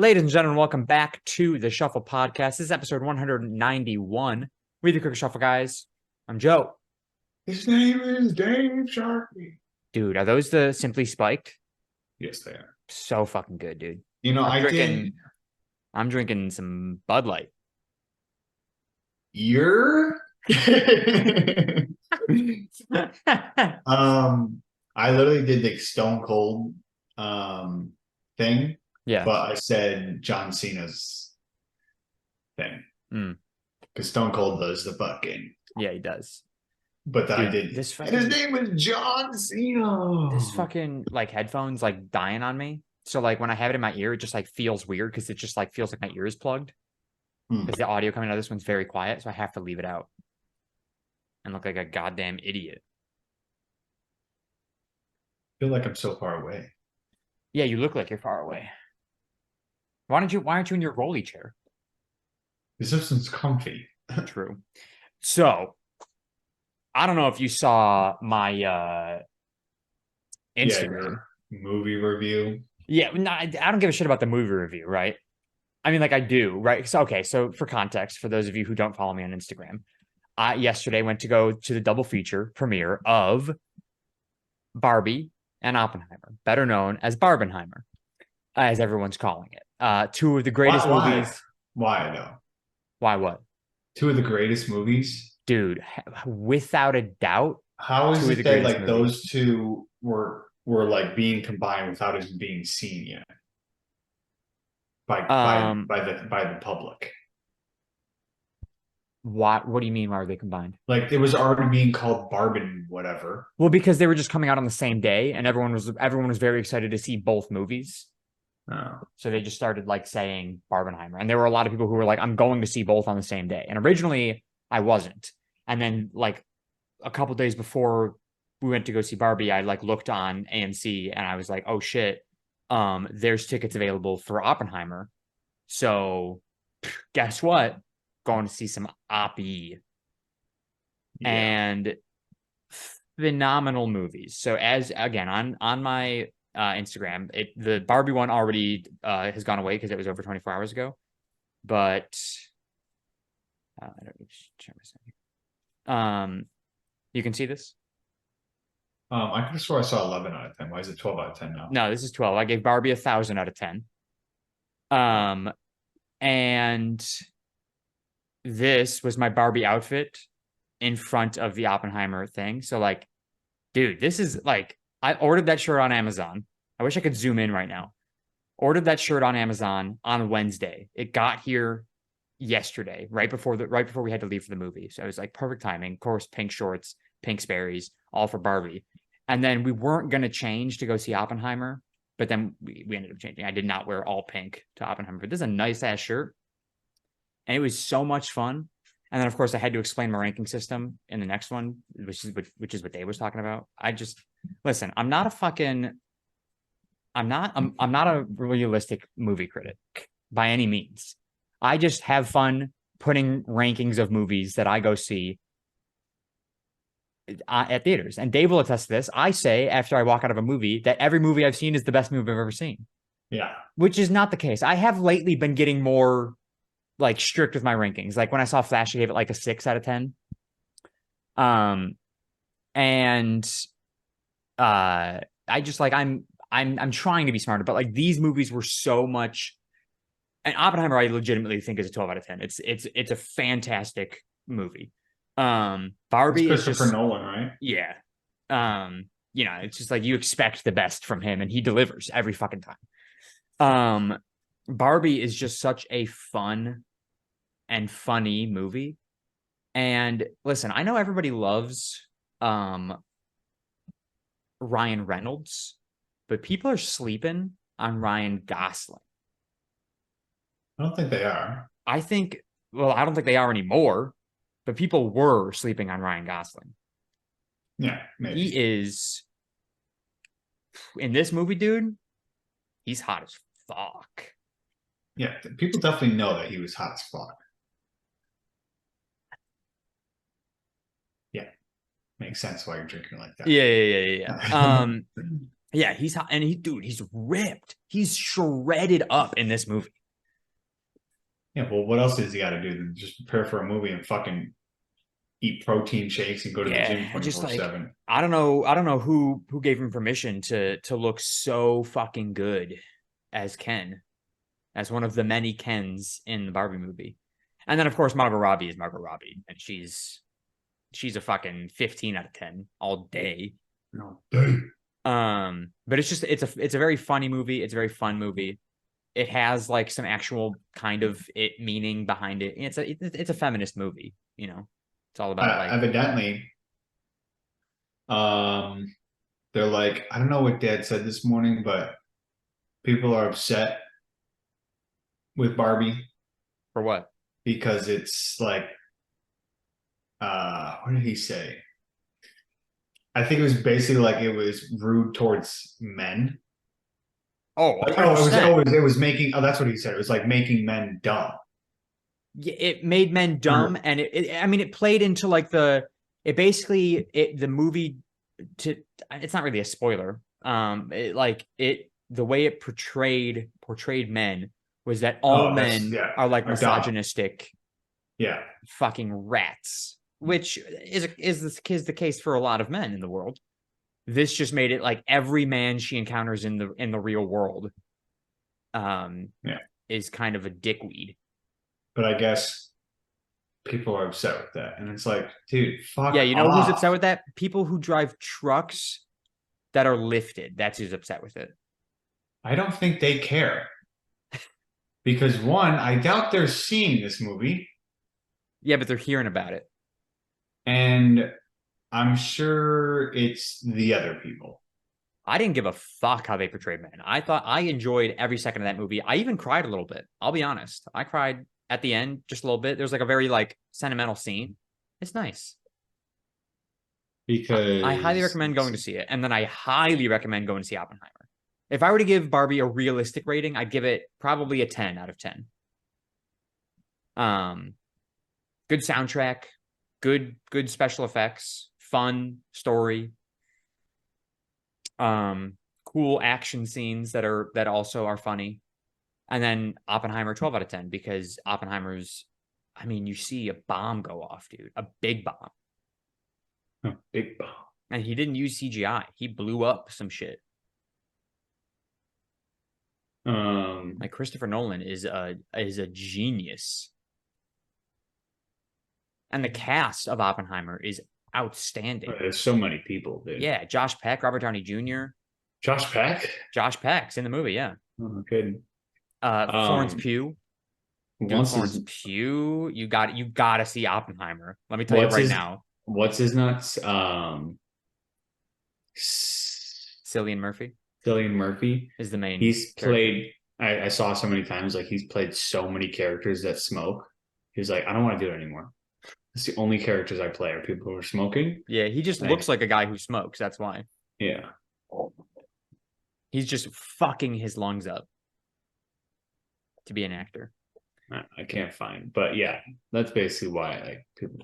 Ladies and gentlemen, welcome back to the Shuffle Podcast. This is episode 191. We're the Crooked Shuffle guys. I'm Joe. His name is Dave Sharkey. Dude, are those the Simply Spiked? Yes, they are. So fucking good, dude. You know, I'm drinking some Bud Light. You're. I literally did the Stone Cold thing, Yeah. but I said John Cena's thing because Stone Cold does the bucking. Yeah, he does. But then Dude, I did. This And his name was John Cena. This fucking like headphones like dying on me. So like when I have it in my ear, it just like feels weird because it just like feels like my ear is plugged. Because the audio coming out of this one's very quiet, so I have to leave it out and look like a goddamn idiot. I feel like I'm so far away. Yeah, you look like you're far away. Why aren't you in your rolly chair? This one's comfy. True. So I don't know if you saw my Instagram. Yeah, movie review. Yeah, I don't give a shit about the movie review, right? I mean, like I do, right? So for context, for those of you who don't follow me on Instagram, I yesterday went to go to the double feature premiere of Barbie and Oppenheimer, better known as Barbenheimer, as everyone's calling it. Two of the greatest movies. Why though? Why what? Two of the greatest movies? Dude, without a doubt. How is it that like those two were like being combined without it being seen yet by the public? What do you mean? Why were they combined? Like it was already being called Barbin whatever. Well, because they were just coming out on the same day, and everyone was very excited to see both movies. Oh. So they just started like saying Barbenheimer, and there were a lot of people who were like, "I'm going to see both on the same day." And originally, I wasn't. And then like a couple days before we went to go see Barbie, I like looked on AMC, and I was like, "Oh shit, there's tickets available for Oppenheimer." So guess what? Going to see some Oppie. Yeah. And phenomenal movies. So as again on my Instagram, the Barbie one already has gone away because it was over 24 hours ago. But I don't need to share my you can see this. I could have swore I saw 11 out of 10. Why is it 12 out of 10 now? No, this is 12. I gave Barbie 1,000 out of 10. And this was my Barbie outfit in front of the Oppenheimer thing. So like, dude, this is like, I ordered that shirt on Amazon. I wish I could zoom in right now. Ordered that shirt on Amazon on Wednesday. It got here yesterday, right before we had to leave for the movie. So it was like perfect timing. Of course, pink shorts, pink Sperry's, all for Barbie. And then we weren't going to change to go see Oppenheimer, but then we ended up changing. I did not wear all pink to Oppenheimer, but this is a nice ass shirt. And it was so much fun. And then, of course, I had to explain my ranking system in the next one, which is what Dave was talking about. I just listen. I'm not a realistic movie critic by any means. I just have fun putting rankings of movies that I go see at theaters. And Dave will attest to this. I say after I walk out of a movie that every movie I've seen is the best movie I've ever seen. Yeah, which is not the case. I have lately been getting more like strict with my rankings. Like when I saw Flash, I gave it like a 6 out of 10. And I just like I'm trying to be smarter, but like these movies were so much. And Oppenheimer, I legitimately think is a 12 out of 10. It's a fantastic movie. Barbie is Christopher Nolan, right? Yeah. It's just like you expect the best from him, and he delivers every fucking time. Barbie is just such a fun and funny movie. And listen, I know everybody loves Ryan Reynolds, but people are sleeping on Ryan Gosling. I don't think they are. I don't think they are anymore, but people were sleeping on Ryan Gosling. Yeah, maybe. He is in this movie, dude. He's hot as fuck. Yeah, people definitely know that he was hot as fuck. Yeah, makes sense why you're drinking like that. Yeah. Yeah, he's hot, and he's ripped. He's shredded up in this movie. Yeah, well, what else does he got to do than just prepare for a movie and fucking eat protein shakes and go to the gym Yeah, just like 24/7? I don't know who gave him permission to look so fucking good as Ken, as one of the many Kens in the Barbie movie. And then of course Margot Robbie is Margot Robbie, and she's a fucking 15 out of 10 all day. No. But it's a very funny movie. It's a very fun movie. It has like some actual kind of it meaning behind it. It's a feminist movie, you know. It's all about like Evidently, um, they're like, I don't know what Dad said this morning, but people are upset with Barbie for what? because it's like, what did he say? I think it was basically like it was rude towards men. Oh, Like, oh, 100%. it was making. Oh, that's what he said. It was like making men dumb. It made men dumb, and I mean it played into like the movie to it's not really a spoiler. The way it portrayed men was that all men are like misogynistic, yeah, fucking rats, which is the case for a lot of men in the world. This just made it like every man she encounters in the real world yeah, is kind of a dickweed. but I guess people are upset with that, and it's like, dude, fuck Yeah, you know who's upset off. with that? People who drive trucks that are lifted. That's who's upset with it. I don't think they care because one, I doubt they're seeing this movie, Yeah, but they're hearing about it. and I'm sure it's the other people. I didn't give a fuck how they portrayed men. I thought I enjoyed every second of that movie. I even cried a little bit. I'll be honest. I cried at the end just a little bit. There's like a very like sentimental scene. It's nice. I highly Because recommend going to see it. And then I highly recommend going to see Oppenheimer. If I were to give Barbie a realistic rating, I'd give it probably a 10 out of 10. Good soundtrack, good special effects, fun story, cool action scenes that also are funny. And then Oppenheimer 12 out of 10 because Oppenheimer's, I mean, you see a bomb go off, dude, a big bomb. big bomb. And he didn't use CGI. He blew up some shit. Like Christopher Nolan is a genius. And the cast of Oppenheimer is outstanding. There's so many people, dude. Yeah, Josh Peck, Robert Downey Jr. Josh Peck? Josh Peck's in the movie, yeah. Oh, good. Florence Pugh. Dude, Florence Pugh, you gotta see Oppenheimer. Let me tell you right now. What's his nuts? Cillian Murphy. Cillian Murphy is the main. He's played. I saw so many times like he's played so many characters that smoke. He was like, I don't want to do it anymore. It's the only characters I play are people who are smoking. Yeah, he just looks like a guy who smokes. That's why. Yeah. He's just fucking his lungs up to be an actor. I can't find, but yeah, that's basically why like people.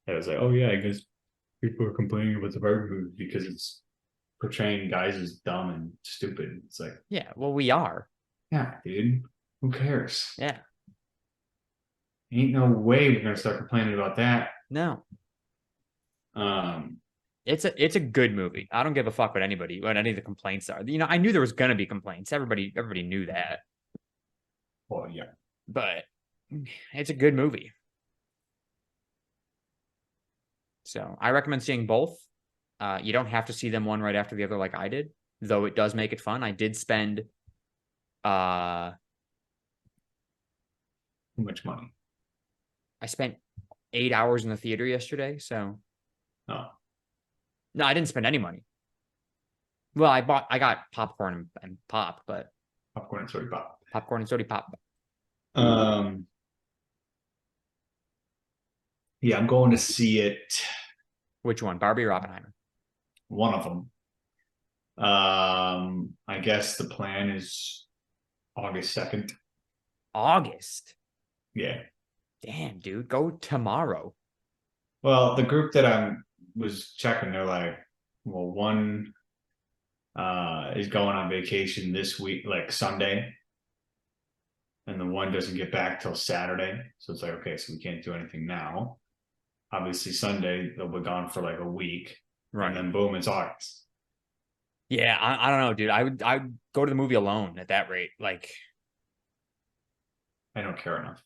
I was like, oh yeah, I guess people are complaining about the Barbie movie because it's portraying guys as dumb and stupid. It's like, yeah, well, we are. Yeah, dude. Who cares? Yeah. Ain't no way we're gonna start complaining about that. No. It's a good movie. I don't give a fuck what any of the complaints are. You know, I knew there was gonna be complaints. Everybody knew that. Well, yeah. But it's a good movie. So I recommend seeing both. You don't have to see them one right after the other like I did, though it does make it fun. I did spend too much money. I spent 8 hours in the theater yesterday, so no, I didn't spend any money. Well, I got popcorn and pop, but popcorn and soda pop. Popcorn and soda pop. Yeah, I'm going to see it. Which one, Barbie or Oppenheimer? One of them. I guess the plan is August 2nd. August? Yeah. Damn, dude, go tomorrow. Well, the group that I was checking, they're like, well, one is going on vacation this week, like Sunday, and the one doesn't get back till Saturday. So it's like, okay, so we can't do anything now. Obviously, Sunday they'll be gone for like a week, and then boom, it's August. Yeah, I don't know, dude. I would go to the movie alone at that rate. Like, I don't care enough.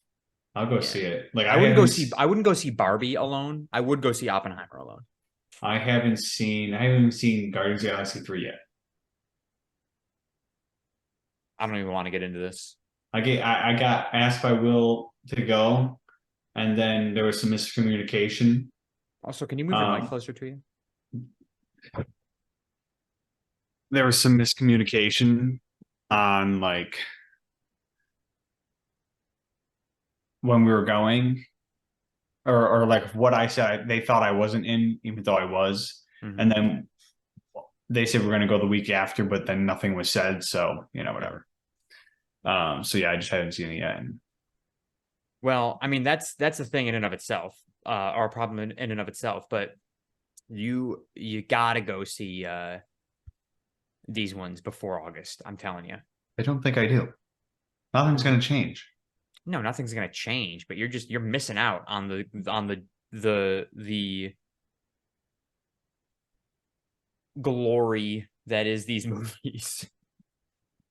I'll go yeah. see it. Like I wouldn't go see Barbie alone. I would go see Oppenheimer alone. I haven't even seen Guardians of the Galaxy 3 yet. I don't even want to get into this. I got asked by Will to go, and then there was some miscommunication. Also, can you move your mic closer to you? There was some miscommunication on like when we were going, or like what I said. They thought I wasn't in, even though I was. Mhm. And then they said we're going to go the week after, but then nothing was said. So, whatever. So yeah, I just haven't seen it yet. Well, I mean, that's the thing in and of itself, or a problem in and of itself. But you gotta go see these ones before August. I'm telling you. I don't think I do. Nothing's going to change. No, nothing's gonna change. But you're missing out on the glory that is these movies.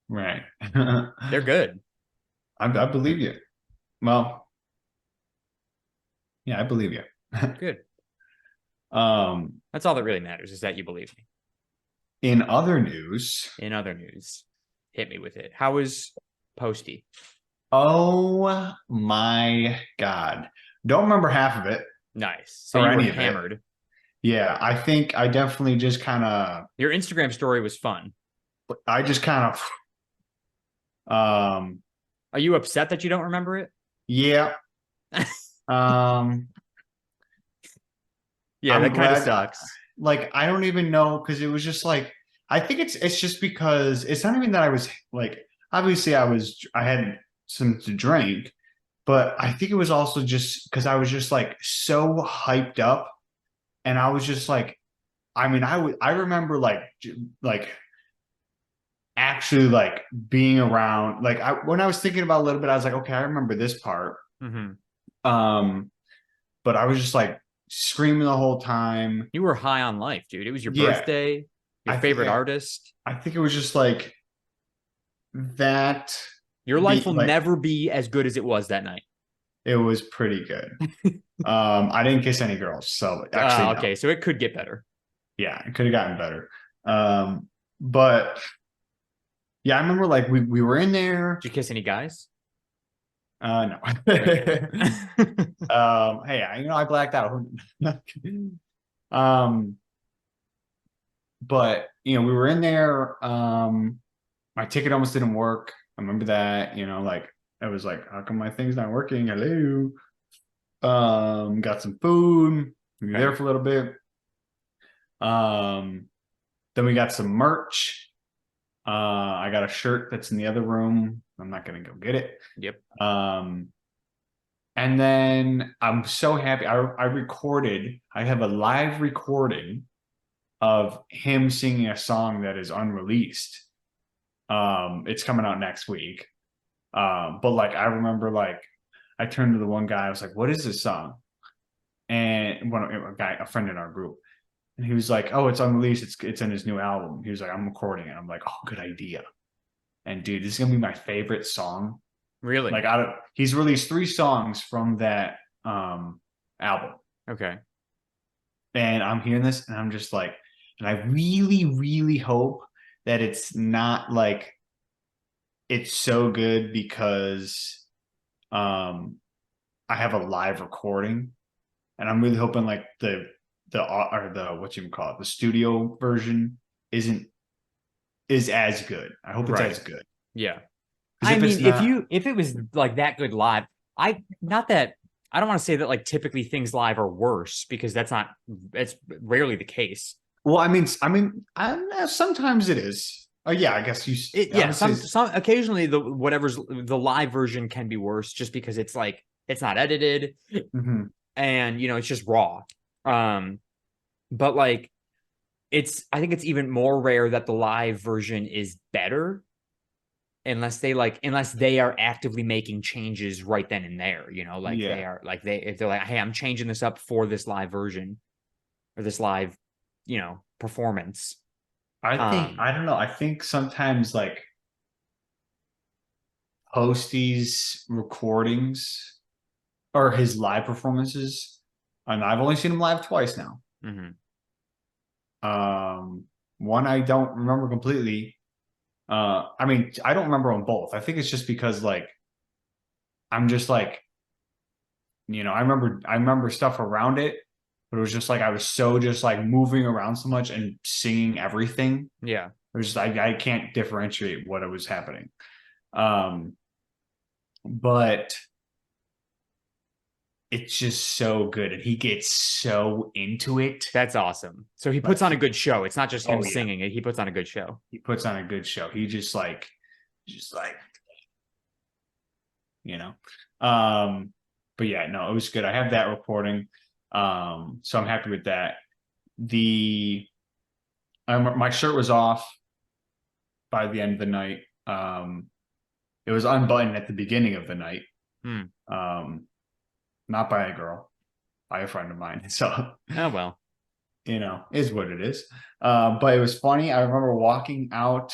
Right. They're good. I believe you. Well, yeah, I believe you. Good. Um, That's all that really matters, is that you believe me. in other news, In other news, hit me with it. How was Posty? oh my God. Don't remember half of it. Nice. So Or you were any of it. hammered. Yeah, I think I definitely just kind of, Your Instagram story was fun. I just kind of, Are you upset that you don't remember it? yeah. Um, Yeah, I'm that kind of glad- sucks. like, I don't even know, because it was just like, I think it's just because it's not even that I was like, obviously I had some to drink, but I think it was also just because I was just like so hyped up, and I was just like, I mean, I remember like actually like being around, like when I was thinking about a little bit, I was like, okay, I remember this part. Mhm. But I was just like screaming the whole time. You were high on life, dude. It was your Yeah. birthday, your I favorite think- artist. I think it was just like that. Your life will like- never be as good as it was that night. It was pretty good. I didn't kiss any girls, so actually, no. Okay, so it could get better. Yeah, it could have gotten better. But yeah, I remember like we were in there. Did you kiss any guys? No. Hey, I blacked out. But we were in there. My ticket almost didn't work. I remember that. Like I was like, how come my thing's not working? Hello. Got some food. We were there for a little bit. Then we got some merch. I got a shirt that's in the other room. I'm not gonna go get it. Yep. And then I'm so happy. I recorded. I have a live recording of him singing a song that is unreleased. It's coming out next week. But like I remember, like I turned to the one guy. I was like, "What is this song?" And a friend in our group, and he was like, "Oh, it's unreleased. It's in his new album." He was like, "I'm recording it." I'm like, "Oh, good idea." And dude, this is gonna be my favorite song. Really? Like he's released 3 songs from that album. Okay. And I'm hearing this and I'm just like, and I really, really hope that it's not like it's so good because I have a live recording, and I'm really hoping like the what you call it, the studio version is as good. I hope it's Right. as good. Yeah. 'Cause I if it's mean, not- if it was like that good live, I don't want to say that like typically things live are worse, because it's rarely the case. well, I mean, sometimes it is. Yeah, I guess Some occasionally whatever's the live version can be worse just because it's like it's not edited Mhm. and it's just raw. But like I think it's even more rare that the live version is better unless they are actively making changes right then and there, like Yeah. they are like if they're like, hey, I'm changing this up for this live version or this live, performance. I think Um, I don't know. I think sometimes like Postie's recordings or his live performances, and I've only seen him live twice now. mhm. Um, one I don't remember completely. I mean, I don't remember them both. I think it's just because like I'm just like, I remember stuff around it, but it was just like I was so just like moving around so much and singing everything. Yeah, It was just I can't differentiate what was happening. Um, but it's just so good, and he gets so into it. that's awesome. So he Like, puts on a good show. It's not just him oh yeah, singing it. He puts on a good show. he puts on a good show. He just like you know. Um, but yeah, no, it was good. I have that recording. So I'm happy with that. The My shirt was off by the end of the night. It was unbuttoned at the beginning of the night. Hmm. Um, not by a girl, by a friend of mine. So Oh well. is what it is. But it was funny. I remember walking out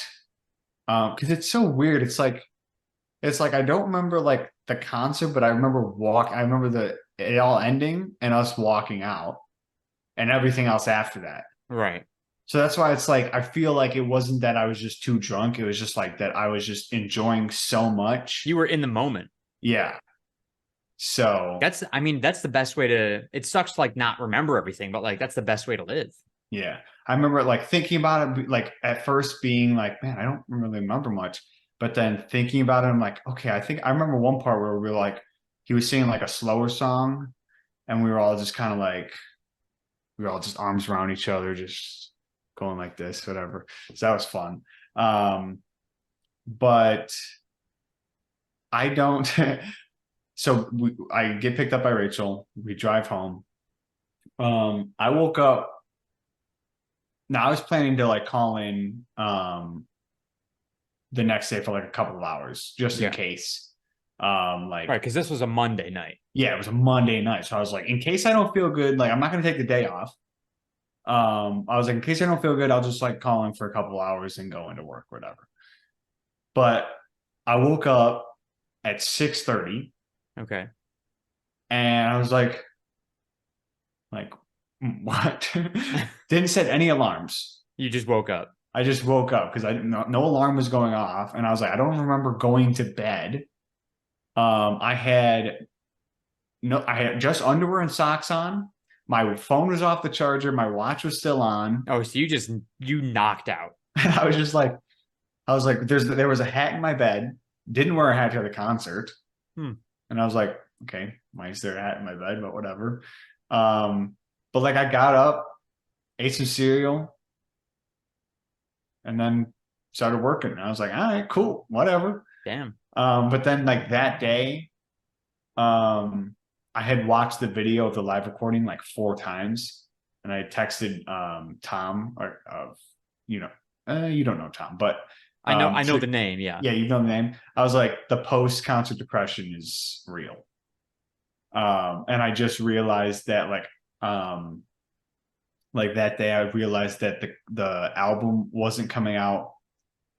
because it's so weird. It's like I don't remember like the concert, but I remember I remember it all ending and us walking out and everything else after that. Right. So that's why it's like I feel like it wasn't that I was just too drunk. It was just like that I was just enjoying so much. You were in the moment. Yeah. So I mean, that's the best way to. It sucks to like not remember everything, but like that's the best way to live. yeah, I remember like thinking about it, like at first being like, man, I don't really remember much. But then thinking about it, I'm like, okay, I think I remember one part where we were like, he was singing like a slower song, and we were all just kind of like, we were all just arms around each other, just going like this, whatever. So that was fun. But I don't. So I get picked up by Rachel. We drive home. I woke up. Now I was planning to like call in the next day for like a couple of hours just in Yeah. case. Right. Like Because this was a Monday night. yeah, it was a Monday night, so I was like, in case I don't feel good, like I'm not gonna take the day off. I was like, in case I don't feel good, I'll just like call in for a couple of hours and go into work, whatever. But I woke up at 6:30 Okay. and I was like, what? Didn't set any alarms. You just woke up. I just woke up because I didn't know no alarm was going off, and I was like, I don't remember going to bed. I had no, I had just underwear and socks on. My phone was off the charger. My watch was still on. Oh, so you knocked out. I was just like, I was like, there was a hat in my bed. Didn't wear a hat to the concert, Hmm. and I was like, okay, why is there a hat in my bed? But whatever. Um, but like I got up, ate some cereal, and then started working. And I was like, all right, cool, whatever. Damn. But then like that day, um, I had watched the video of the live recording like 4 times, and I texted Tom or you don't know Tom, but I know so the name. Yeah. yeah, you know the name. I was like, the post concert depression is real. And I just realized that like that day I realized that the album wasn't coming out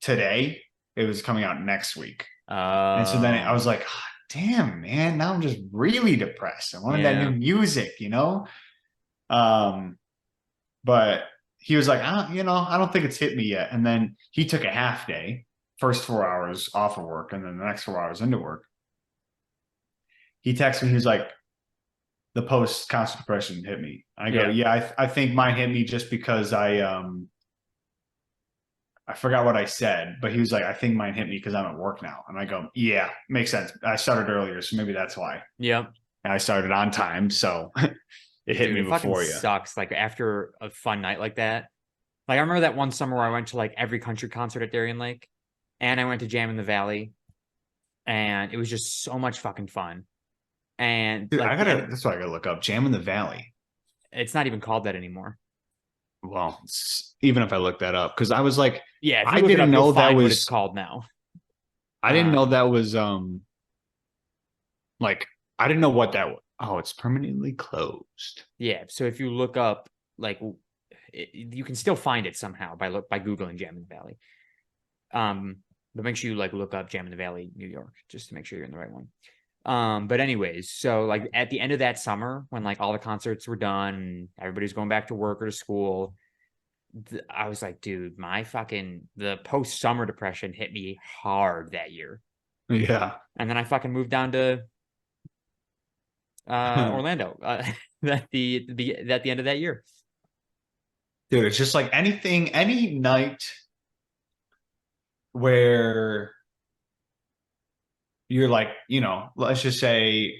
today. It was coming out next week. And so then I was Oh. like, "Ah, damn, man, now I'm just really depressed. I wanted that new Yeah. music. But he was like, I don't think it's hit me yet. And then he took a half day, first 4 hours off of work, and then the next 4 hours into work. He texted me, he was like, the post concert depression hit me. I go, Yeah. yeah, I think mine hit me just because I forgot what I said, but he was like, I think mine hit me because I'm at work now. And I go, yeah, makes sense. I started earlier, so maybe that's why. Yep. And I started on time, so it hit Dude, me it fucking before you. sucks. Like after a fun night like that. Like I remember that one summer where I went to like every country concert at Darien Lake, and I went to Jam in the Valley, and it was just so much fucking fun. And Dude, like, and that's what I gotta look up. Jam in the Valley. it's not even called that anymore. Well, even if I look that up, because I was like, Yeah, if you I look it didn't up, you'll know that find what it's was, called now. I didn't know that was, like, I didn't know what that was. Oh, it's permanently closed. Yeah, so if you look up like you can still find it somehow by googling Jam in the Valley. But make sure you like look up Jam in the Valley, New York, just to make sure you're in the right one. But anyways, so like at the end of that summer, when like all the concerts were done, everybody's going back to work or to school, I was like, dude, the post summer depression hit me hard that year. Yeah. And then I fucking moved down to Orlando at the end of that year. Dude, it's just like anything, any night where you're like, let's just say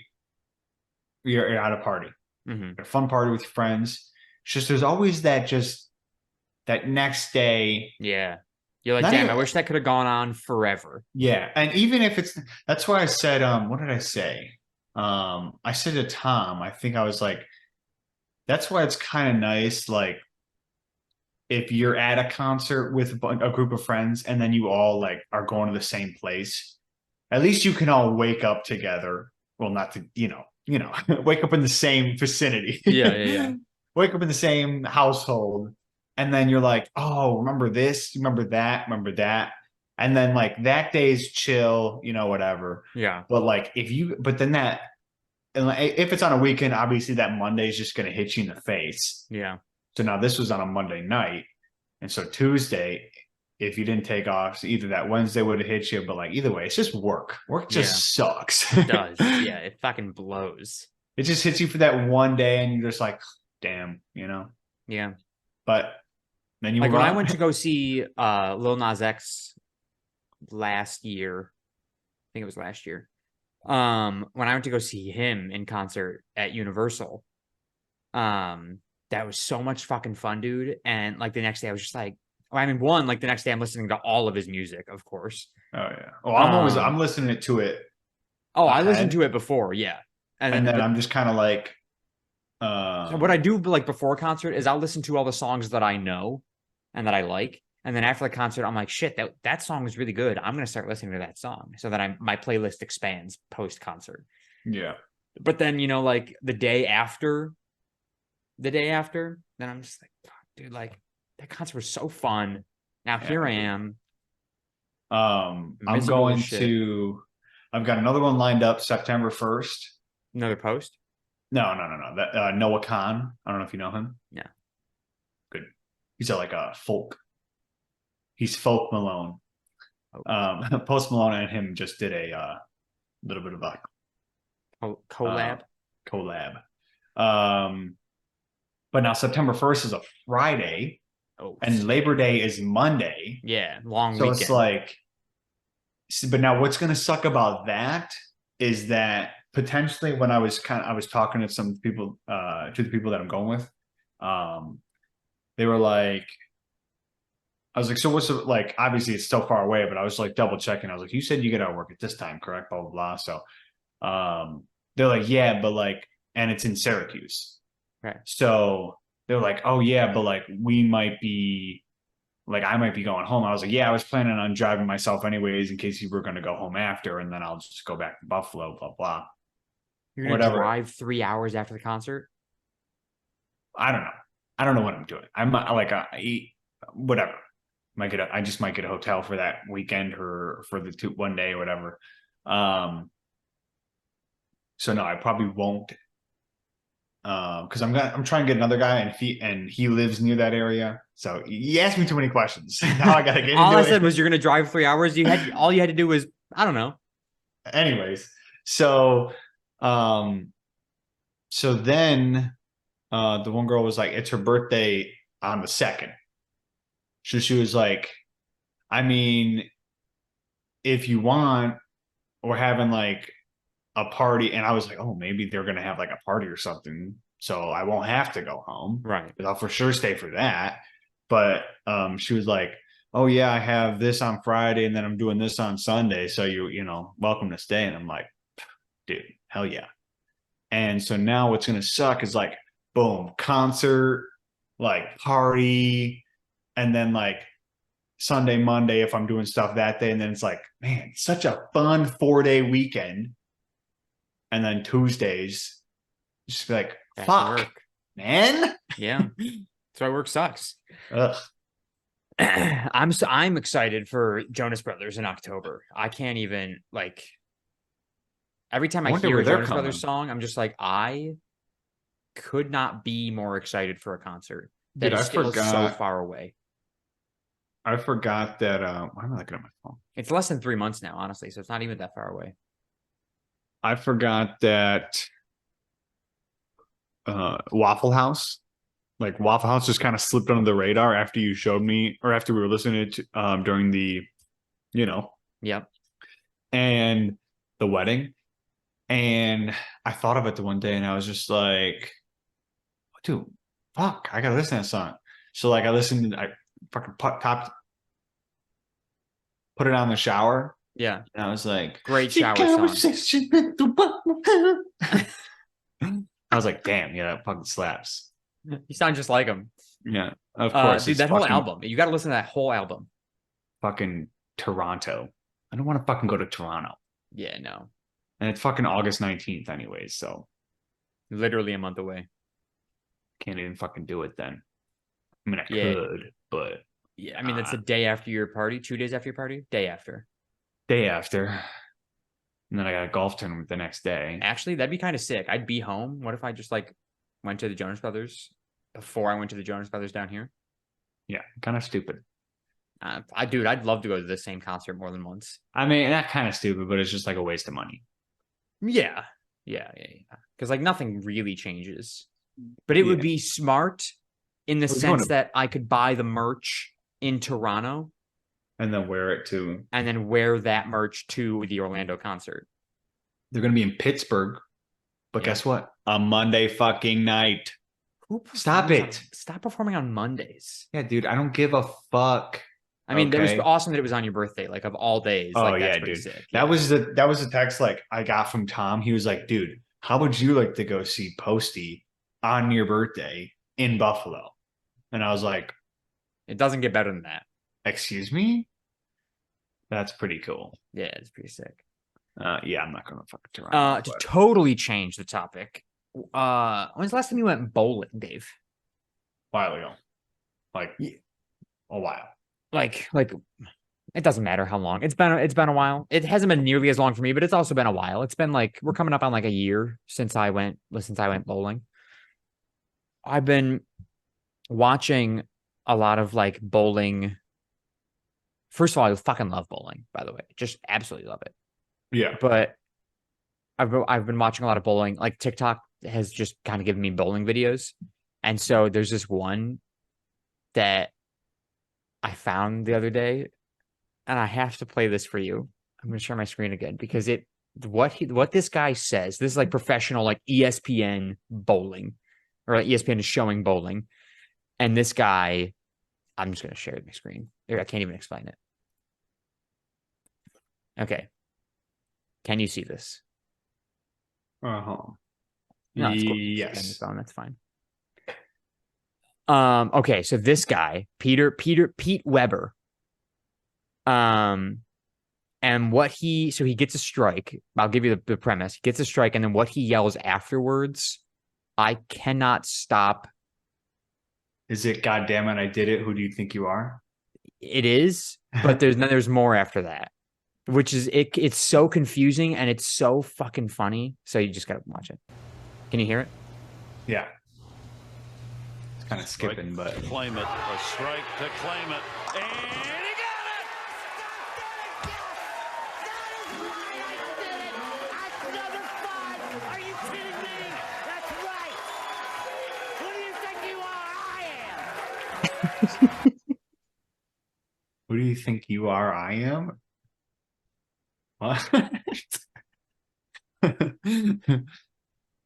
you're at a party, Mm-hmm. a fun party with your friends. It's just there's always that next day. Yeah. You're like, Not damn, I even, wish that could have gone on forever. yeah, and even if it's that's why I said, what did I say? I said to Tom, I think I was like, that's why it's kind of nice, like if you're at a concert with a group of friends and then you all like are going to the same place, at least you can all wake up together. Well, not to, wake up in the same vicinity. Yeah, yeah, yeah. Wake up in the same household. And then you're like, oh, remember this, remember that. And then like that day's chill, whatever. Yeah. But like but then and like, if it's on a weekend, obviously that Monday is just going to hit you in the face. Yeah. So now this was on a Monday night. And so Tuesday, if you didn't take off, so either that Wednesday would have hit you, but like either way, it's just work. Work just sucks. It does. Yeah, it fucking blows. It just hits you for that one day and you're just like, damn, Yeah. But then you Like move when I on. went to go see Lil Nas X last year, I think it was last year. When I went to go see him in concert at Universal, that was so much fucking fun, dude. And like the next day I was just like, well, I mean, like the next day I'm listening to all of his music, of course. Oh yeah. Well, Um, I'm listening to it I listened ahead, to it before, yeah. and then But I'm just kind of like, what I do like before concert is I'll listen to all the songs that I know and that I like. And then after the concert, I'm like, shit, that song is really good. I'm gonna start listening to that song so that my playlist expands post concert. yeah, But then, like the day after, then I'm just like, fuck, dude, like that concert was so fun. Now here I am. I'm Miserable as going shit. to. I've got another one lined up September 1st. Another post? No. That Noah Khan. I don't know if you know him. Yeah. Good. He's like a folk. He's folk Malone. Post Malone and him just did a little bit of a Collab. collab. But now September 1st is a Friday, and Labor Day is Monday. Yeah, long so weekend. It's like, but now what's going to suck about that is that potentially when I was talking to some people, to the people that I'm going with, they were like, I was like, so what's like, obviously it's still far away, but I was like double checking. I was like, you said you get out of work at this time, correct? Blah, blah, blah. So, they're like, yeah, but like, and it's in Syracuse. Right. So they're like, oh yeah, but like I might be going home. I was like, yeah, I was planning on driving myself anyways in case you were going to go home after, and then I'll just go back to Buffalo, blah, blah. You're going to drive 3 hours after the concert? I don't know. I don't know what I'm doing. I'm like, whatever. I just might get a hotel for that weekend or for the 1 day or whatever. So no, I probably won't. Because I'm trying to get another guy, and he lives near that area. So you asked me too many questions. Now I gotta get all into I said was you're gonna drive 3 hours. All you had to do was, I don't know. Anyways, so then the one girl was like, it's her birthday on the 2nd. So she was like, I mean, if you want, we're having like a party. And I was like, oh, maybe they're gonna have like a party or something, so I won't have to go home. Right. I'll for sure stay for that. But she was like, oh yeah, I have this on Friday and then I'm doing this on Sunday, so welcome to stay. And I'm like, dude, hell yeah. And so now what's gonna suck is like, boom, concert, like party, and then like Sunday, Monday if I'm doing stuff that day, and then it's like, man, such a fun 4-day weekend. And then Tuesdays, just be like, Back to fuck, work. man. Yeah. That's why work sucks. Ugh. I'm excited for Jonas Brothers in October. I can't even like every time I I wonder hear where a they're Jonas Brothers coming. song, I'm just like, I could not be more excited for a concert that Dude, is I still so forgot. far away. I forgot that. Why am I looking at my phone? It's less than 3 months now, honestly, so it's not even that far away. I forgot that Waffle House, like Waffle House, just kind of slipped under the radar after you showed me, or after we were listening to during the, you know, Yep. and the wedding. And I thought of it the one day, and I was just like, dude, fuck, I gotta listen to that song. So like, I listened, I fucking put it on in the shower, Yeah. and I was like, Great shower song. I was like, damn, yeah, that fucking slaps. You sound just like him. Yeah, of course. Dude, it's that whole fucking, album. You got to listen to that whole album. fucking Toronto. I don't want to fucking go to Toronto. Yeah, no. And it's fucking August 19th anyways, so Literally a month away. can't even fucking do it then. I mean, I Yeah. could, but Yeah, I mean, that's the day after your party, 2 days after your party, day after. day after. And then I got a golf tournament the next day. Actually, that'd be kind of sick. I'd be home. What if I just like went to the Jonas Brothers before I went to the Jonas Brothers down here? Yeah, kind of stupid. Dude, I'd love to go to the same concert more than once. I mean, not kind of stupid, but it's just like a waste of money. Yeah. Because like nothing really changes. But it would Yeah. be smart in the Well, you sense wanna- that I could buy the merch in Toronto And then wear it to. and then wear that merch to the Orlando concert. They're going to be in Pittsburgh. But Yeah. guess what? A Monday fucking night. Who Stop performs it. Stop performing on Mondays. Yeah, dude, I don't give a fuck. I mean, it was Okay. awesome that it was on your birthday, like of all days. Oh, Like, that's yeah, pretty dude. sick. That was the text like I got from Tom. He was like, dude, how would you like to go see Posty on your birthday in Buffalo? And I was like, It doesn't get better than that. excuse me? That's pretty cool. Yeah, it's pretty sick. Yeah, I'm not gonna fucking Toronto. To but- totally change the topic. When's the last time you went bowling, Dave? while ago. Like a while. Like it doesn't matter how long. It's been a while. It hasn't been nearly as long for me, but it's also been a while. It's been like we're coming up on like a year since I went bowling. I've been watching a lot of like bowling. First of all, I fucking love bowling, by the way. Just absolutely love it. Yeah. But I've been watching a lot of bowling. Like TikTok has just kind of given me bowling videos. And so there's this one that I found the other day, and I have to play this for you. I'm going to share my screen again because what this guy says, this is like professional, like ESPN bowling, or like ESPN is showing bowling. And this guy, I'm just going to share my screen. I can't even explain it. Okay. Can you see this? Uh-huh. No, it's cool. Yes. On your phone, that's fine. Okay, so this guy, Pete Weber. And he gets a strike. I'll give you the premise. He gets a strike, and then what he yells afterwards, I cannot stop. Is it God damn it, I did it? Who do you think you are? It is, but there's more after that, which is it's so confusing and it's so fucking funny. So you just gotta watch it. Can you hear it? Yeah. It's kind of skipping, but To claim it, a strike to claim it, and he got it! Are you kidding me? That's right. Who do you think you are? I am. who do you think you are? I am? What?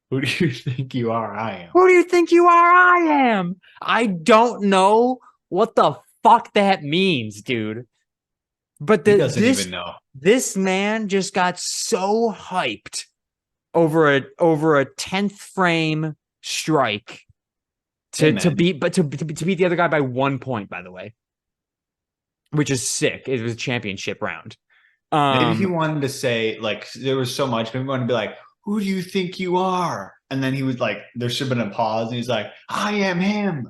Who do you think you are? I am. Who do you think you are? I am. I don't know what the fuck that means, dude. But He doesn't even know. This man just got so hyped over a 10th frame strike to Amen. beat, but to beat the other guy by 1 point, by the way, which is sick. It was a championship round. Maybe he wanted to say, like, there was so much. Maybe he wanted to be like, who do you think you are? And then he was like, there should have been a pause. And he's like, I am him.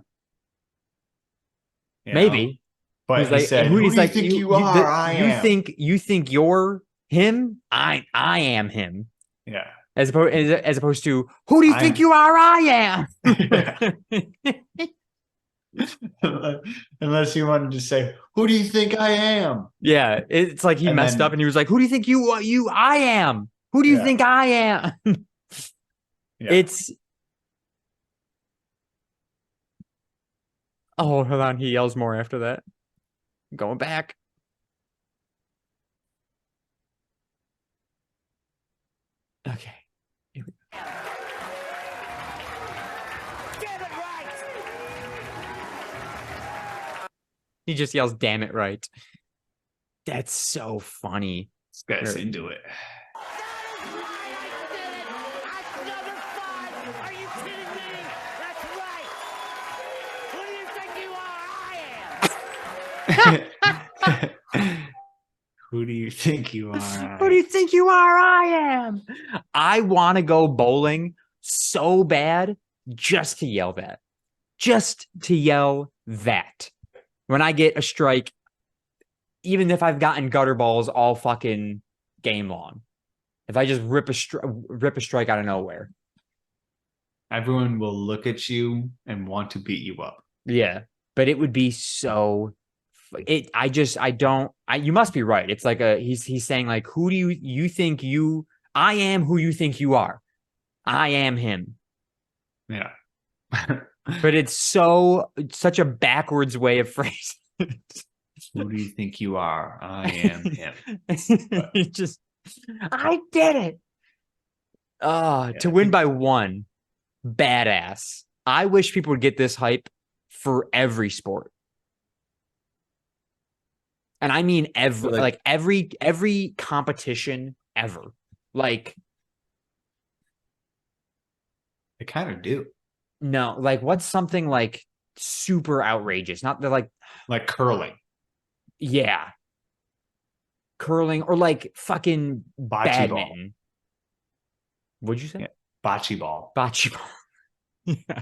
You know? maybe. But He's he like, said, who who he's do you like, think you are? I am. You think you're him? I am him. Yeah. As opposed to who do you think I'm- you are? I am. Unless you wanted to say, who do you think I am? Yeah, it's like he And messed then- up and he was like, who do you think you I am? Who do you Yeah. think I am? Yeah. It's hold on, he yells more after that. Going back. Okay. Get it right. He just yells, damn it, right. That's so funny. This guy's Sure. into it. That is right. I did it. Another 5. Are you kidding me? That's right. Who do you think you are? I am. Who do you think you are? Who do you think you are? I am. I want to go bowling so bad just to yell that. Just to yell that. When I get a strike, even if I've gotten gutter balls all fucking game long. If I just rip a strike out of nowhere. Everyone will look at you and want to beat you up. Yeah. But it would be so you must be right. It's like he's saying like, who do you think I am who you think you are. I am him. Yeah. But it's such a backwards way of phrasing it. Who do you think you are? I am him. He just, I did it. Yeah, To I win think- by 1, badass. I wish people would get this hype for every sport. And I mean every competition ever. Like, They kind of do. no, like what's something like super outrageous? Not that like, Like curling, yeah. Curling or like fucking bocce ball, badminton. What'd you say? Yeah. bocce ball. Bocce ball. Yeah.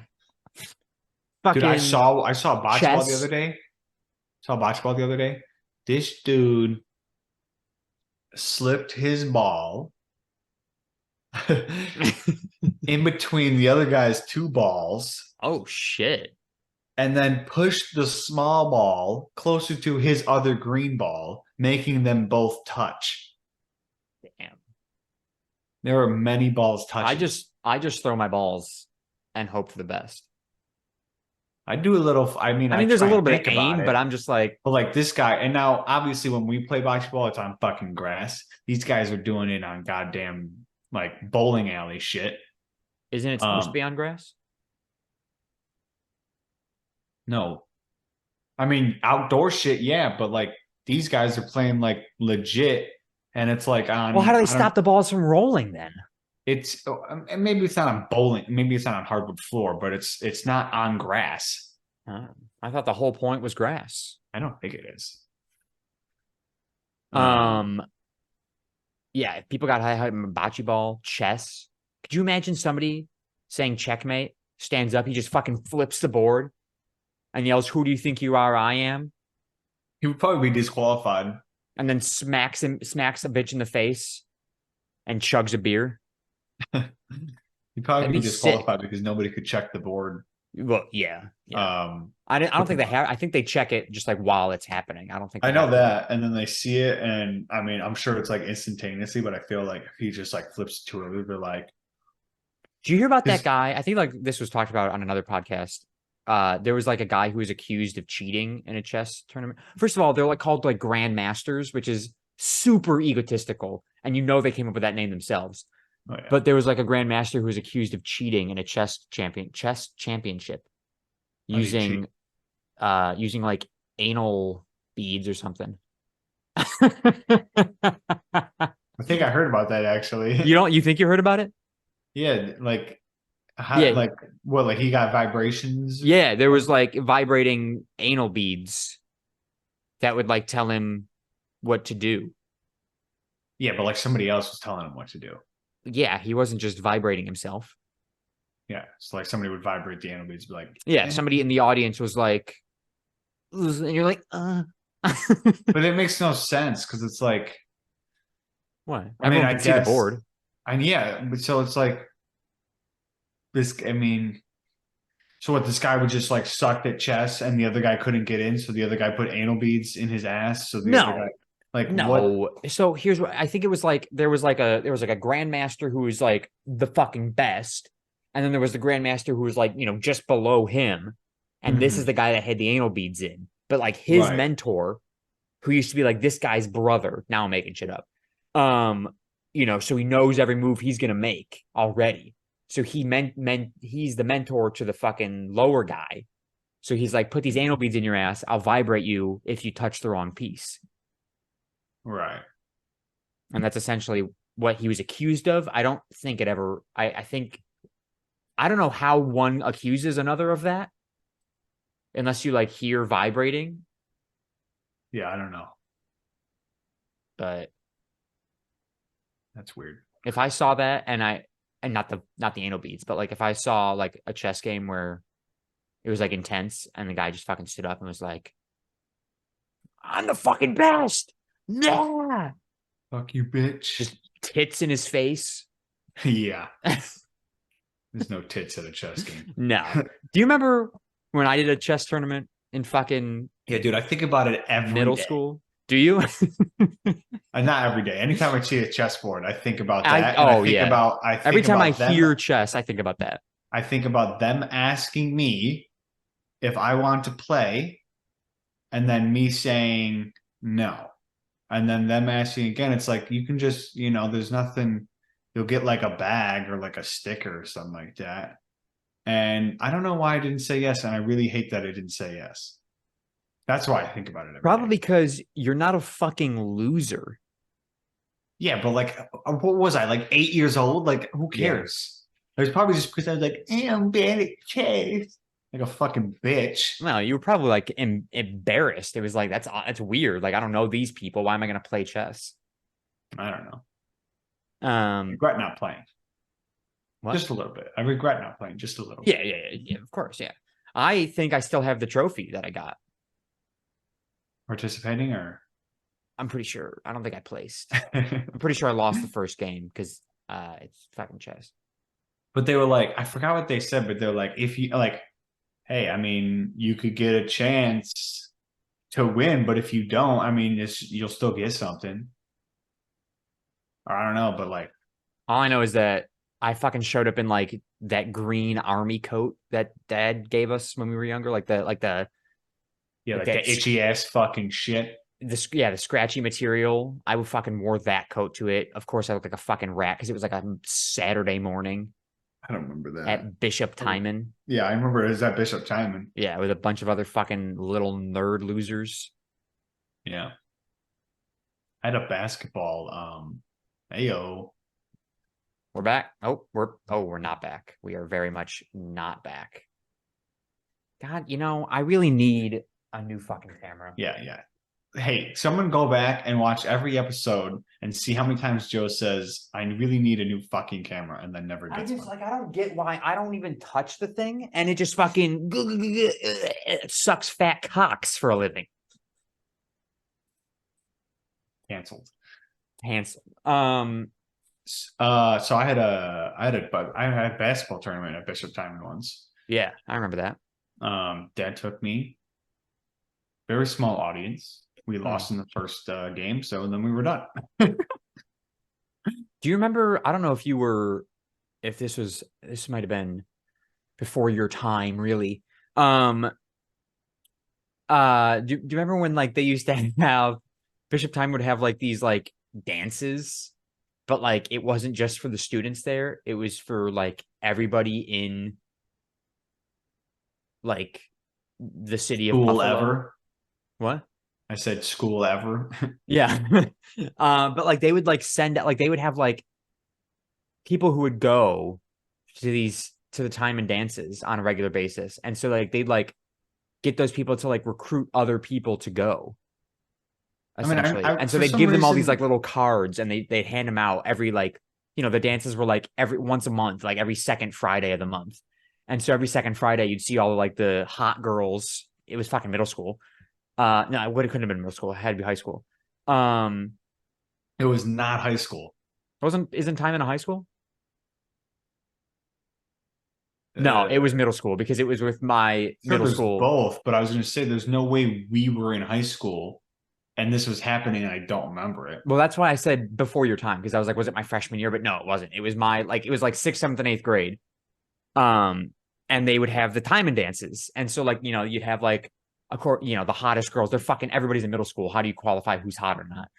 Dude, I Fucking- saw bocce ball the chess. other day. Saw bocce ball the other day. This dude slipped his ball in between the other guy's 2 balls Oh shit. and then pushed the small ball closer to his other green ball, making them both touch. Damn. There were many balls touching. I just throw my balls and hope for the best. I do a little. I mean, I mean, there's a try little and bit of think about aim, it. but I'm just like, But like this guy, and now obviously when we play basketball, it's on fucking grass. These guys are doing it on goddamn like bowling alley shit. isn't it supposed to be on grass? No, I mean outdoor shit, yeah, but like these guys are playing like legit, and it's like on. Well, how do I they don't- stop the balls from rolling then? It's and maybe it's not on bowling, maybe it's not on hardwood floor, but it's not on grass. I thought the whole point was grass. I don't think it is. Yeah, if people got high bocce ball, chess. Could you imagine somebody saying checkmate, stands up, he just fucking flips the board and yells, "Who do you think you are? I am." He would probably be disqualified. And then smacks a bitch in the face and chugs a beer. He'd probably That'd be be disqualified because nobody could check the board. Well, yeah. I don't think they have. I think they check it just like while it's happening. I don't think I they know have- that, and then they see it, and I mean, I'm sure it's like instantaneously, but I feel like if he just like flips too early, they're like, Do you hear about Is- that guy? I think like this was talked about on another podcast. There was like a guy who was accused of cheating in a chess tournament. First of all, they're like called like grandmasters, which is super egotistical, and you know they came up with that name themselves. oh, yeah. But there was like a grandmaster who was accused of cheating in a chess championship How do you using using like anal beads or something. I think I heard about that actually. You think you heard about it? Yeah, like How, Yeah. like what? Like he got vibrations? Yeah, there was like vibrating anal beads that would like tell him what to do. Yeah, but like somebody else was telling him what to do. Yeah, he wasn't just vibrating himself. Yeah, it's like somebody would vibrate the anal beads, be like, Yeah, "Eh." somebody in the audience was like, and you're like, But it makes no sense because it's like, what? I mean, Everyone I can see the guess- board. and yeah, but so it's like this. I mean, so what? This guy would just like sucked at chess, and the other guy couldn't get in, so the other guy put anal beads in his ass. So the other No. guy, like, what? No. So here's what I think it was like there was like a grandmaster who was like the fucking best. And then there was the grandmaster who was like, just below him. And this is the guy that had the anal beads in. But like his Right. mentor, who used to be like this guy's brother, now I'm making shit up. So he knows every move he's gonna make already. So he's the mentor to the fucking lower guy. So he's like, put these anal beads in your ass. I'll vibrate you if you touch the wrong piece. Right. And that's essentially what he was accused of. I don't think it ever, I think, I don't know how one accuses another of that unless you like hear vibrating, Yeah, I don't know. but That's weird. if I saw that and not the anal beads, but like if I saw like a chess game where it was like intense and the guy just fucking stood up and was like, I'm the fucking best. Yeah. Fuck you, bitch. Just tits in his face. Yeah. There's no tits at a chess game. No. Do you remember when I did a chess tournament in fucking Yeah, dude, I think about it every middle day. school? Do you? Not every day. Anytime I see a chessboard, I think about I- that. And oh, think yeah. about I think Every time I about them, hear chess, I think about that. I think about them asking me if I want to play, and then me saying no. And then them asking again. It's like you can just, there's nothing, you'll get like a bag or like a sticker or something like that. And I don't know why I didn't say yes. And I really hate that I didn't say yes. That's why I think about it every Probably day. because you're not a fucking loser. Yeah, but like, what was I, like 8 years old? Like, who Yeah. cares? It was probably just because I was like, hey, I'm bad at chess. Like a fucking bitch. No, you were probably like embarrassed. It was like that's weird. Like I don't know these people. Why am I going to play chess? I don't know. I Um, regret not playing. what? Just a little bit. I regret not playing just a little Yeah, of course, yeah. I think I still have the trophy that I got. Participating or I'm pretty sure. I don't think I placed. I'm pretty sure I lost the first game because it's fucking chess. but they were like, I forgot what they said, but they're like, if you like, hey, I mean, you could get a chance to win, but if you don't, I mean, you'll still get something. Or I don't know, but like, All I know is that I fucking showed up in like that green army coat that dad gave us when we were younger, like the yeah, like that's- the itchy ass fucking shit. the scratchy material. I would fucking wore that coat to it. Of course, I looked like a fucking rat because it was like a Saturday morning I don't remember that. at Bishop Timon. Yeah, I remember it was at Bishop Timon. Yeah, with a bunch of other fucking little nerd losers. Yeah. I had a basketball, ayo. We're back. We're not back. We are very much not back. God, I really need a new fucking camera. Yeah. Hey, someone go back and watch every episode and see how many times Joe says, I really need a new fucking camera, and then never I gets just one. I don't get why I don't even touch the thing and it just fucking it sucks fat cocks for a living. Canceled. Hansel. So I had a basketball tournament at Bishop Timon once. Yeah, I remember that. Dad took me. Very small audience. We Hmm. lost in the first game, so then we were done. Do you remember? I don't know if this might have been before your time, really. Do you remember when like they used to have Bishop Time would have like these like dances, but like it wasn't just for the students there, it was for like everybody in like the city of School Buffalo. ever. What? I said school ever. Yeah. But like they would like send out like they would have like people who would go to these to the time and dances on a regular basis. And so like they'd like get those people to like recruit other people to go. I mean, Essentially. And so for they'd some give them all these reason- like little cards and they'd hand them out every like, you know, the dances were like every once a month, like every second Friday of the month. And so every second Friday you'd see all of like the hot girls. It was fucking middle school. No, it couldn't have been middle school. It had to be high school. It was not high school. Isn't time in a high school? No, it was middle school because it was with my Sure, middle there's school. both, but I was going to say there's no way we were in high school and this was happening and I don't remember it. Well, that's why I said before your time, because I was like, was it my freshman year? But no, it wasn't. It was it was like sixth, seventh, and eighth grade. And they would have the time and dances. And so, like, you know, you'd have like the hottest girls. They're fucking everybody's in middle school. How do you qualify who's hot or not?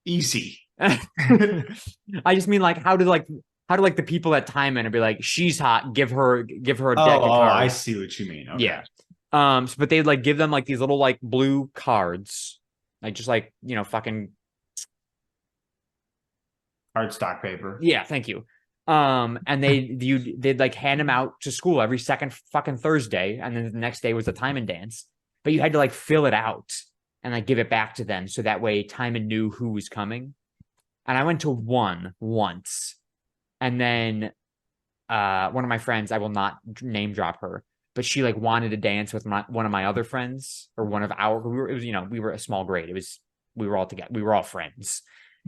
Easy. I just mean like how do the people at time and be like, she's hot, give her a deck of cards. I see what you mean. Okay. Yeah. But they'd like give them like these little like blue cards, like just like, you know, fucking Cardstock paper. yeah, thank you. And they'd like hand them out to school every second fucking Thursday, and then the next day was the time and dance. But you had to like fill it out and like give it back to them so that way Timon knew who was coming. And I went to one once, and then one of my friends, I will not name drop her, but she like wanted to dance with one of my other friends or one of our. We were a small grade. We were all together. We were all friends.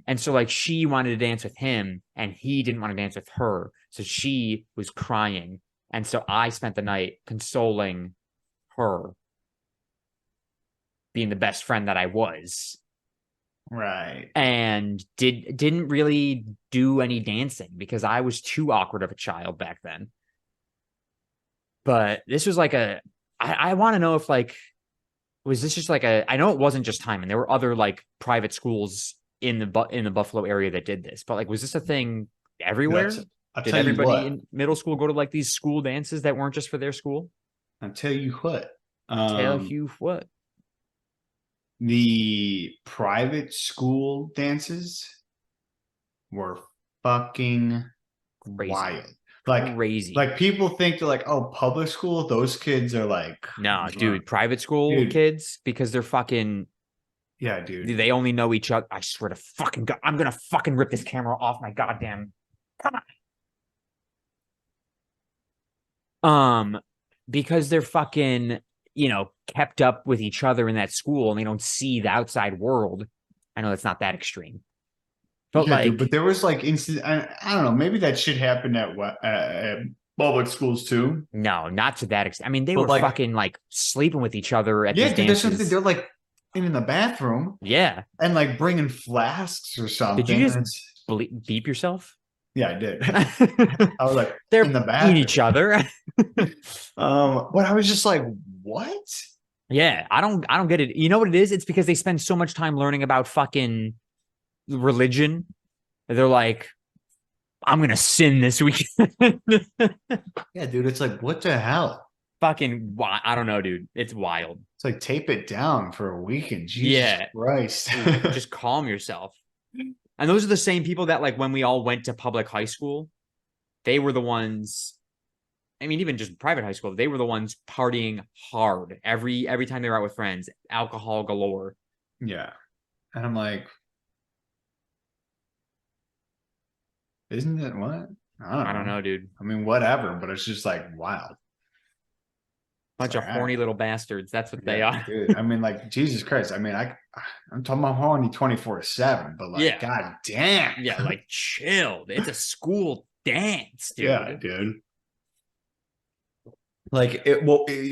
And so like she wanted to dance with him and he didn't want to dance with her. So she was crying. And so I spent the night consoling her, being the best friend that I was. Right. And didn't really do any dancing because I was too awkward of a child back then. But this was like I want to know if like, was this just like I know it wasn't just Timon. There were other like private schools in the Buffalo area that did this, but like, was this a thing everywhere? I'll Did tell you everybody what. in middle school go to like these school dances that weren't just for their school? I'll tell you what. Tell you what. The private school dances were fucking Crazy. wild. Like Crazy. Like people think they're like, oh, public school, those kids are like No, dude, private school Dude. kids, because they're fucking, Yeah, dude. they only know each other. I swear to fucking God, I'm gonna fucking rip this camera off my goddamn. Come on. Because they're fucking, kept up with each other in that school and they don't see the outside world. I know that's not that extreme. But Yeah, like, dude, but there was like instant. I don't know. Maybe that shit happened at public schools too. no, not to that extent. I mean, they But, were like- fucking like sleeping with each other at Yeah, these dude, that's dances. something. They're like in the bathroom Yeah. and like bringing flasks or something. Did you just and it's- beep yourself? Yeah, I did. They're I was like in the eating bathroom. each other. But I was just like, what? Yeah, I don't get it. You know what it is? It's because they spend so much time learning about fucking religion. They're like, I'm gonna sin this weekend. Yeah, dude, it's like, what the hell? Fucking, I don't know, dude. It's wild. It's like tape it down for a weekend. Jesus Yeah. Christ. Just calm yourself. And those are the same people that, like, when we all went to public high school, they were the ones. I mean, even just private high school, they were the ones partying hard every time they were out with friends, alcohol galore. Yeah. And I'm like, isn't it what? I don't know, dude. I mean, whatever, but it's just like wild. Bunch of Alright. horny little bastards. That's what they Yeah, are. dude. I mean, like, Jesus Christ. I mean, I'm talking about horny 24/7, but like, Yeah. god damn. Yeah, like chilled. It's a school dance, dude. Yeah, dude. Like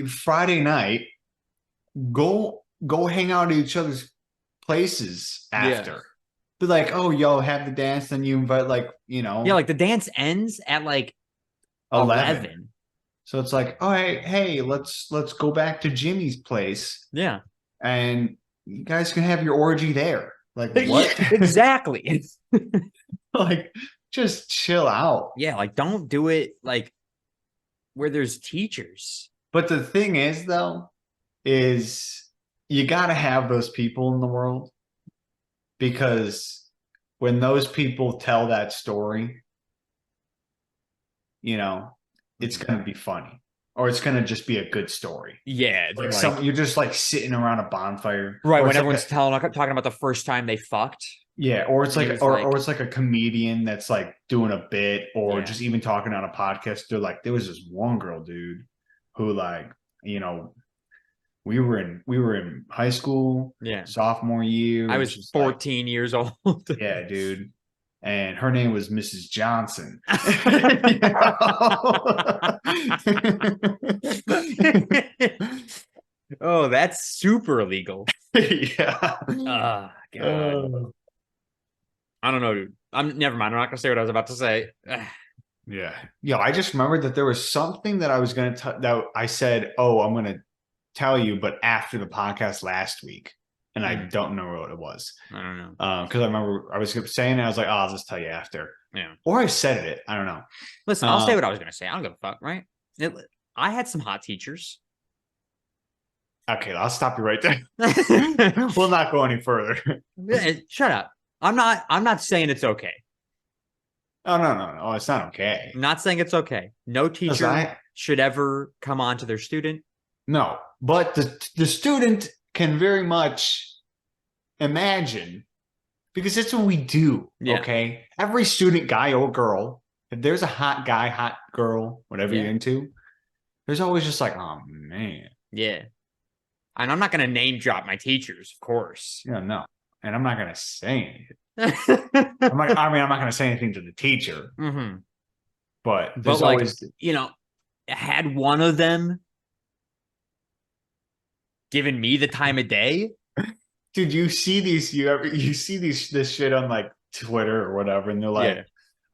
Friday night, go hang out at each other's places after. Be like, oh, yo, have the dance, then you invite like, Yeah, like the dance ends at like 11. So it's like, all right, hey, let's go back to Jimmy's place Yeah. and you guys can have your orgy there. Like Yeah, what? exactly. Like just chill out. Yeah, like don't do it like where there's teachers. But the thing is though, is you gotta have those people in the world. Because when those people tell that story, it's gonna be funny, or it's gonna just be a good story. Yeah, Like you're just like sitting around a bonfire, right or when it's like everyone's talking about the first time they fucked. yeah, or it's And like, he was or, like- or it's like a comedian that's like doing a bit, or Yeah. just even talking on a podcast. They're like, there was this one girl, dude, who like, we were in high school, Yeah, sophomore year. I and was she's like, 14 years old. yeah, dude. And her name was Mrs. Johnson. Oh, that's super illegal. Yeah. Oh, God. I don't know, dude. Never mind. I'm not gonna say what I was about to say. Yeah. Yeah. I just remembered that there was something that I was going to, that I said, oh, I'm going to tell you, but after the podcast last week. And I don't know what it was. I don't know. Because I remember I was saying it. I was like, oh, I'll just tell you after. Yeah. Or I said it. I don't know. Listen, I'll say what I was gonna say. I don't give a fuck, right? I had some hot teachers. Okay. I'll stop you right there. We'll not go any further. Shut up. I'm not saying it's okay. Oh, no. Oh, it's not okay. I'm not saying it's okay. No teacher should ever come on to their student. No, but the student can very much imagine, because that's what we do. Yeah. Okay. Every student, guy or girl, if there's a hot guy, hot girl, whatever Yeah. you're into, there's always just like, oh man. Yeah. And I'm not gonna name drop my teachers, of course. No. And I'm not gonna say anything. Mm-hmm. I'm not gonna say anything to the teacher, but there's like, always had one of them given me the time of day. dude, you see these this shit on like Twitter or whatever, and they're like, Yeah.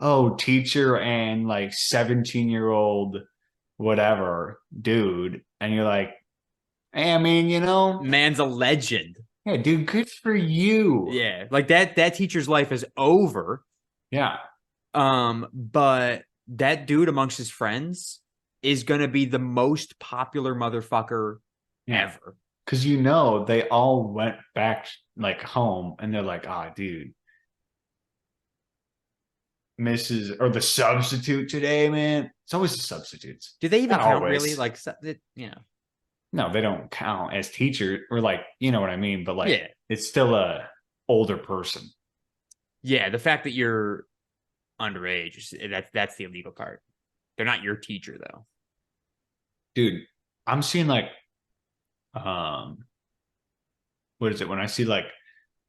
oh, teacher and like 17-year-old whatever dude, and you're like, hey, I mean, Man's a legend. yeah, dude, good for you. Yeah. Like that teacher's life is over. Yeah. But that dude amongst his friends is gonna be the most popular motherfucker ever. Because they all went back like home, and they're like, ah, dude, Mrs. or the substitute today, man. It's always the substitutes. Do they even Not count always. really? Like, No, they don't count as teachers, or like, you know what I mean? But like, Yeah. it's still a older person. Yeah, the fact that you're underage, that's the illegal part. They're not your teacher though. Dude, I'm seeing like, what is it? When I see like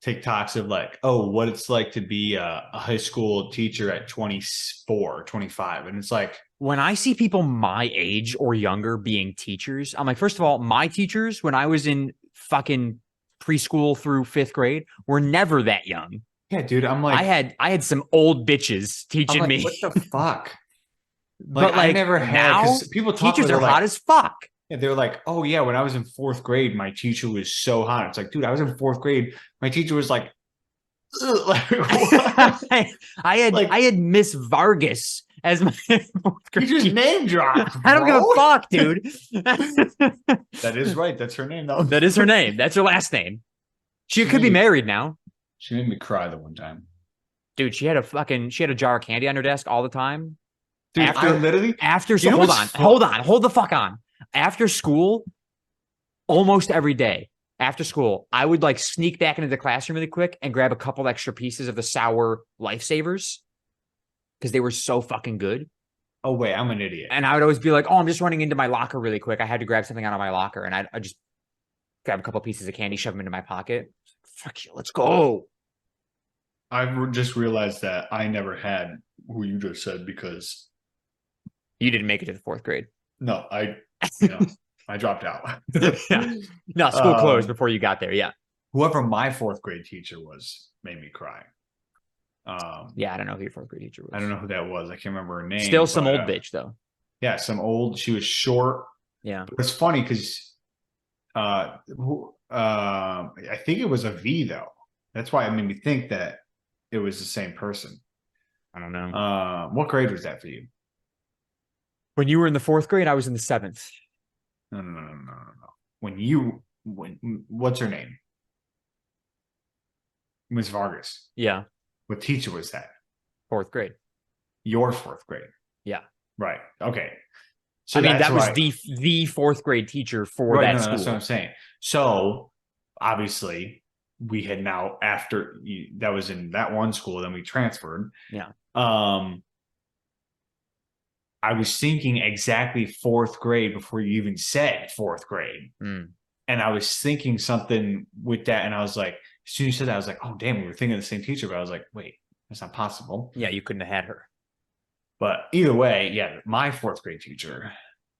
TikToks of like, oh, what it's like to be a high school teacher at 24, 25. And it's like, When I see people my age or younger being teachers, I'm like, first of all, my teachers when I was in fucking preschool through 5th grade were never that young. yeah, dude, I'm like, I had some old bitches teaching I'm like, me. what the fuck? But I never had, now, 'cause people talk teachers about, are they're hot like, as fuck. yeah, they're like, oh yeah, when I was in 4th grade, my teacher was so hot. It's like, dude, I was in 4th grade. My teacher was like, ugh, like what? I had Miss Vargas as my 4th You grade just teacher. name dropped. I don't give a bro. fuck, dude. That is right. That's her name, though. That is her name. That's her last name. She could be married now. She made me cry the one time. Dude, she had a jar of candy on her desk all the time. Dude, After- I literally, After You know hold what's on, fu- hold the fuck on. After school, almost every day after school, I would like sneak back into the classroom really quick and grab a couple extra pieces of the sour lifesavers because they were so fucking good. oh wait, I'm an idiot. And I would always be like, oh, I'm just running into my locker really quick. I had to grab something out of my locker, and I'd just grab a couple pieces of candy, shove them into my pocket. Fuck you, let's go. Just realized that I never had who you just said, because You didn't make it to the 4th grade. no, I dropped out. Yeah. No, school closed Um, before you got there. Yeah. Whoever my 4th grade teacher was made me cry. Yeah, I don't know who your 4th grade teacher was. I don't know who that was. I can't remember her name. Still some but, old bitch though. Yeah, some old. She was short. Yeah. But it's funny because I think it was a V though. That's why it made me think that it was the same person. I don't know. What grade was that for you? When you were in the 4th grade, I was in the 7th. No. What's her name? Miss Vargas. Yeah. What teacher was that? 4th grade. Your 4th grade. Yeah. Right. Okay. So I mean, that's that was why- the fourth grade teacher for right, that no, school. that's what I'm saying. So obviously we had now that was in that one school, then we transferred. Yeah. I was thinking exactly fourth grade before you even said fourth grade. Mm. And I was thinking something with that. And I was like, as soon as you said that, I was like, oh, damn, we were thinking of the same teacher. But I was like, wait, that's not possible. Yeah, you couldn't have had her. But either way, yeah, my fourth grade teacher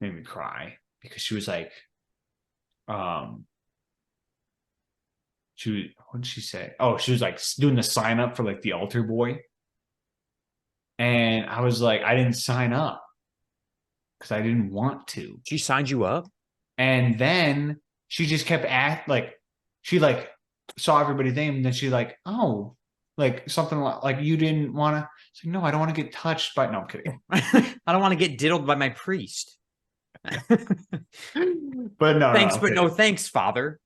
made me cry because she was like, what did she say? Oh, she was like doing the sign up for like the altar boy. And I was like, I didn't sign up because I didn't want to. She signed you up? And then she just kept she like saw everybody's name, and then she like, oh, like something like you didn't want to. It's like, no, I don't want to get touched by. No, I'm kidding. I don't want to get diddled by my priest. But no, Thanks, no, but no thanks, Father.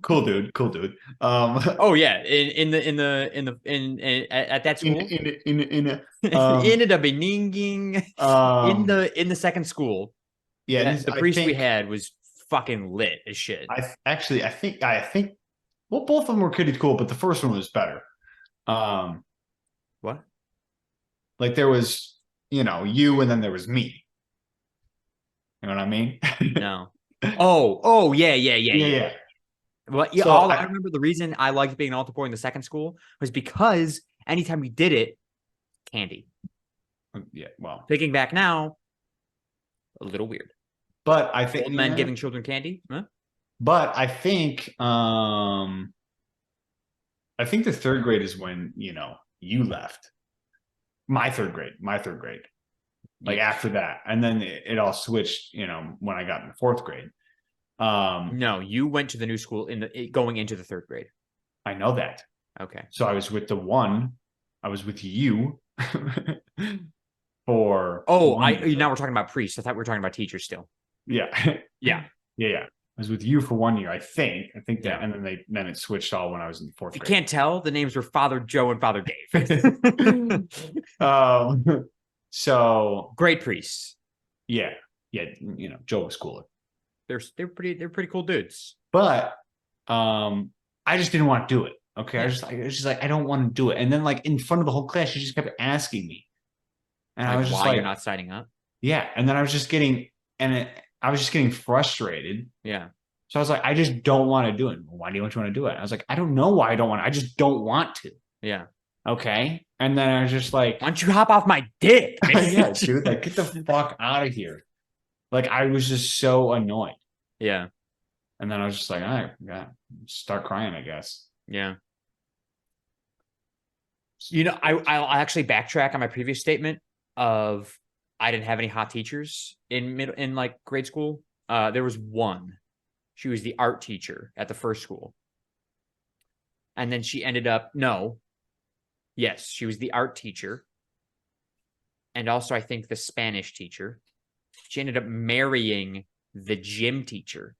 cool dude. Oh yeah, at that school, in in the beginning, in the second school, yeah, the priest we had was fucking lit as shit. I think well, both of them were pretty cool, but the first one was better. What? Like there was, you, and then there was me. You know what I mean? No. Oh, yeah. Yeah. Well, yeah. So I remember the reason I liked being an altar boy in the second school was because anytime we did it, candy. Yeah. Well, Thinking back now, a little weird. but I think Old men giving children candy. Huh? But I think the third grade is when you left. My third grade. Like after that, and then it all switched. When I got in the fourth grade. No, you went to the new school going into the third grade. I know that. Okay. So I was with I was with you for. Oh, one year. now we're talking about priests. I thought we were talking about teachers still. Yeah. Yeah. Yeah. I was with you for 1 year, I think that, Yeah. and then it switched all when I was in the fourth You grade. can't tell the names were Father Joe and Father Dave. So Great priests. yeah, Joe was cooler, They're pretty cool dudes. but I just didn't want to do it. Okay, I was just like I don't want to do it, and then like in front of the whole class, she just kept asking me, and I was just why like, you're not signing up. yeah, and then I was just getting frustrated. Yeah. So I was like, I just don't want to do it. Why do you want to do it? I was like, I don't know why I don't want to. I just don't want to. Yeah. Okay. And then I was just like, Why don't you hop off my dick? yeah, dude, like get the fuck out of here. Like I was just so annoyed. Yeah. And then I was just like, all right, yeah, start crying, I guess. Yeah. I'll actually backtrack on my previous statement of I didn't have any hot teachers in like grade school. There was one. She was the art teacher at the first school. And then she ended up Yes, she was the art teacher. And also I think the Spanish teacher. She ended up marrying the gym teacher.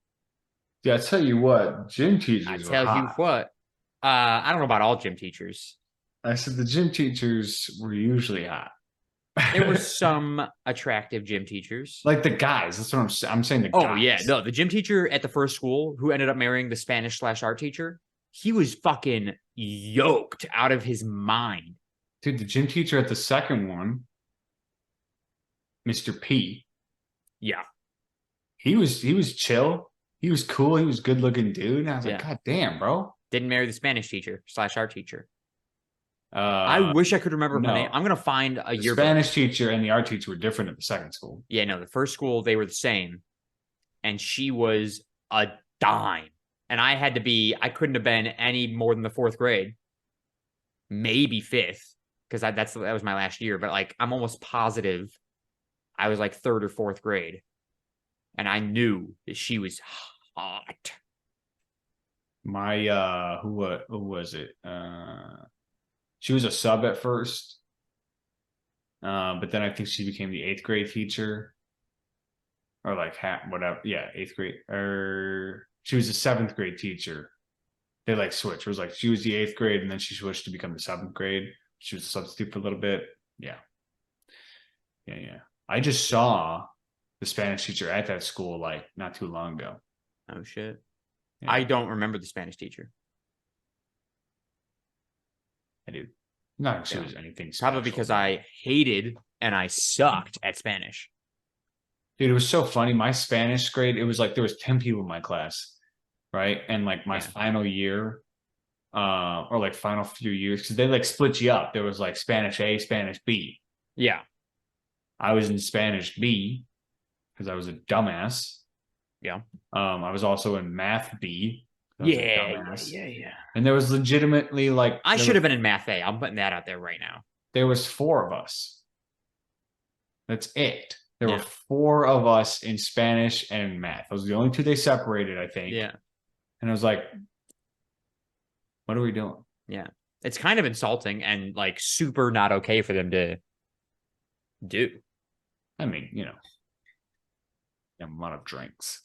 Yeah, I tell you what, gym teachers. I tell you what. I don't know about all gym teachers. I said the gym teachers were usually hot. There were some attractive gym teachers. Like the guys. That's what I'm saying. I'm saying the guys. Oh, yeah. No, the gym teacher at the first school who ended up marrying the Spanish/art teacher, he was fucking yoked out of his mind. Dude, the gym teacher at the second one, Mr. P. Yeah. He was chill. He was cool. He was a good looking dude. And I was like, Yeah. God damn, bro. Didn't marry the Spanish teacher/art teacher. I I wish I could remember her no. name. I'm going to find a the year. Spanish teacher and the art teacher were different at the second school. Yeah, no, the first school, they were the same. And she was a dime. And I couldn't have been any more than the fourth grade. Maybe fifth. Because that was my last year. But like, I'm almost positive I was like third or fourth grade. And I knew that she was hot. My who was it? She was a sub at first. But then I think she became the 8th grade teacher. Or like whatever. Yeah, 8th grade. Or she was a 7th grade teacher. They like switched. It was like she was the 8th grade and then she switched to become the 7th grade. She was a substitute for a little bit. Yeah. Yeah. I just saw the Spanish teacher at that school like not too long ago. Oh shit. Yeah, I don't remember the Spanish teacher. I do. Not sure Yeah. there's anything special. Probably because I hated and I sucked at Spanish. Dude, it was so funny. My Spanish grade, it was like there was 10 people in my class, right? And like my Yeah. final year, or like final few years, because they like split you up. There was like Spanish A, Spanish B. Yeah. I was in Spanish B because I was a dumbass. Yeah. I was also in Math B. 'cause I was a Yeah. dumbass. And there was legitimately like I there should have was- been in Math A. I'm putting that out there right now. There was 4 of us. That's it. There were Yeah. 4 of us in Spanish and math. Those were the only 2 they separated, I think. Yeah. And I was like, what are we doing? Yeah. It's kind of insulting and like super not okay for them to do. I mean, you know, a lot of drinks.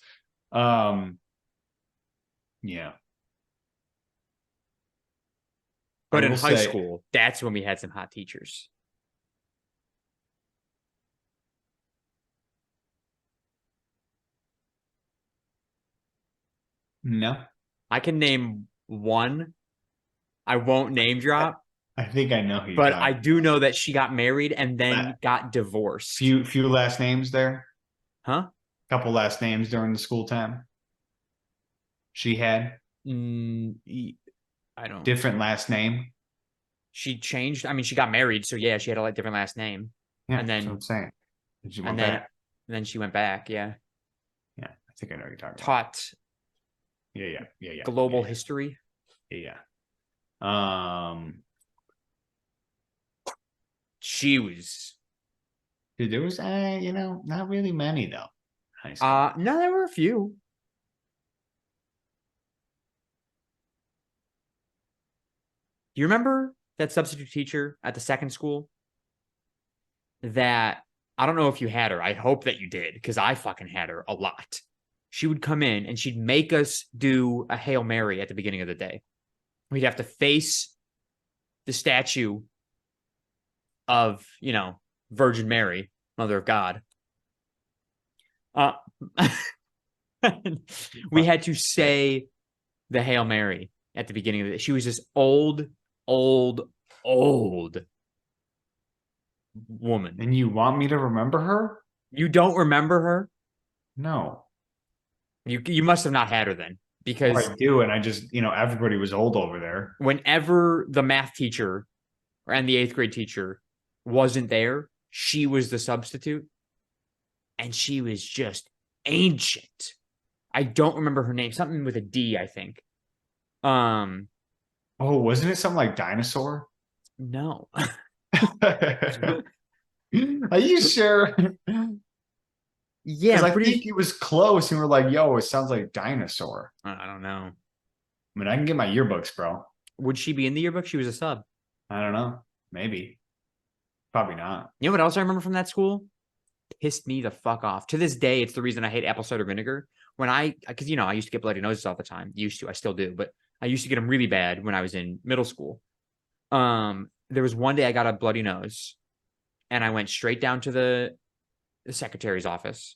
Yeah. But I in will high say- school, that's when we had some hot teachers. No, I can name one. I won't name drop, I think I know who you're but talking I about. do know that she got married and then That- got divorced. Few last names there. Huh? Couple last names during the school time. She had I don't. different last name. She changed. I mean, she got married, so yeah, she had a different last name, Yeah, And that's then- what I'm saying. Did you want and then that? then she went back. Yeah, Yeah, I think I know what you're talking about. taught Yeah. global yeah, history. yeah. She was. Dude, there was not really many though. High school. No, there were a few. Do you remember that substitute teacher at the second school? That I don't know if you had her. I hope that you did, because I fucking had her a lot. She would come in and she'd make us do a Hail Mary at the beginning of the day. We'd have to face the statue of, Virgin Mary, Mother of God. We had to say the Hail Mary at the beginning of it. She was this old woman. And you want me to remember her? You don't remember her? No. You must have not had her then, Or because I do, and I just, everybody was old over there. whenever the math teacher and the 8th grade teacher wasn't there, she was the substitute, and she was just ancient. I don't remember her name. Something with a D, I think. Oh, wasn't it something like dinosaur? No. Are you sure? Yeah, Because I'm I pretty. think it was close, and we're like, "Yo, it sounds like dinosaur." I don't know. I mean, I can get my yearbooks, bro. Would she be in the yearbook? She was a sub. I don't know. Maybe. Probably not. You know what else I remember from that school? Pissed me the fuck off. To this day, it's the reason I hate apple cider vinegar. Because I used to get bloody noses all the time. I still do, but I used to get them really bad when I was in middle school. There was one day I got a bloody nose, and I went straight down to the secretary's office,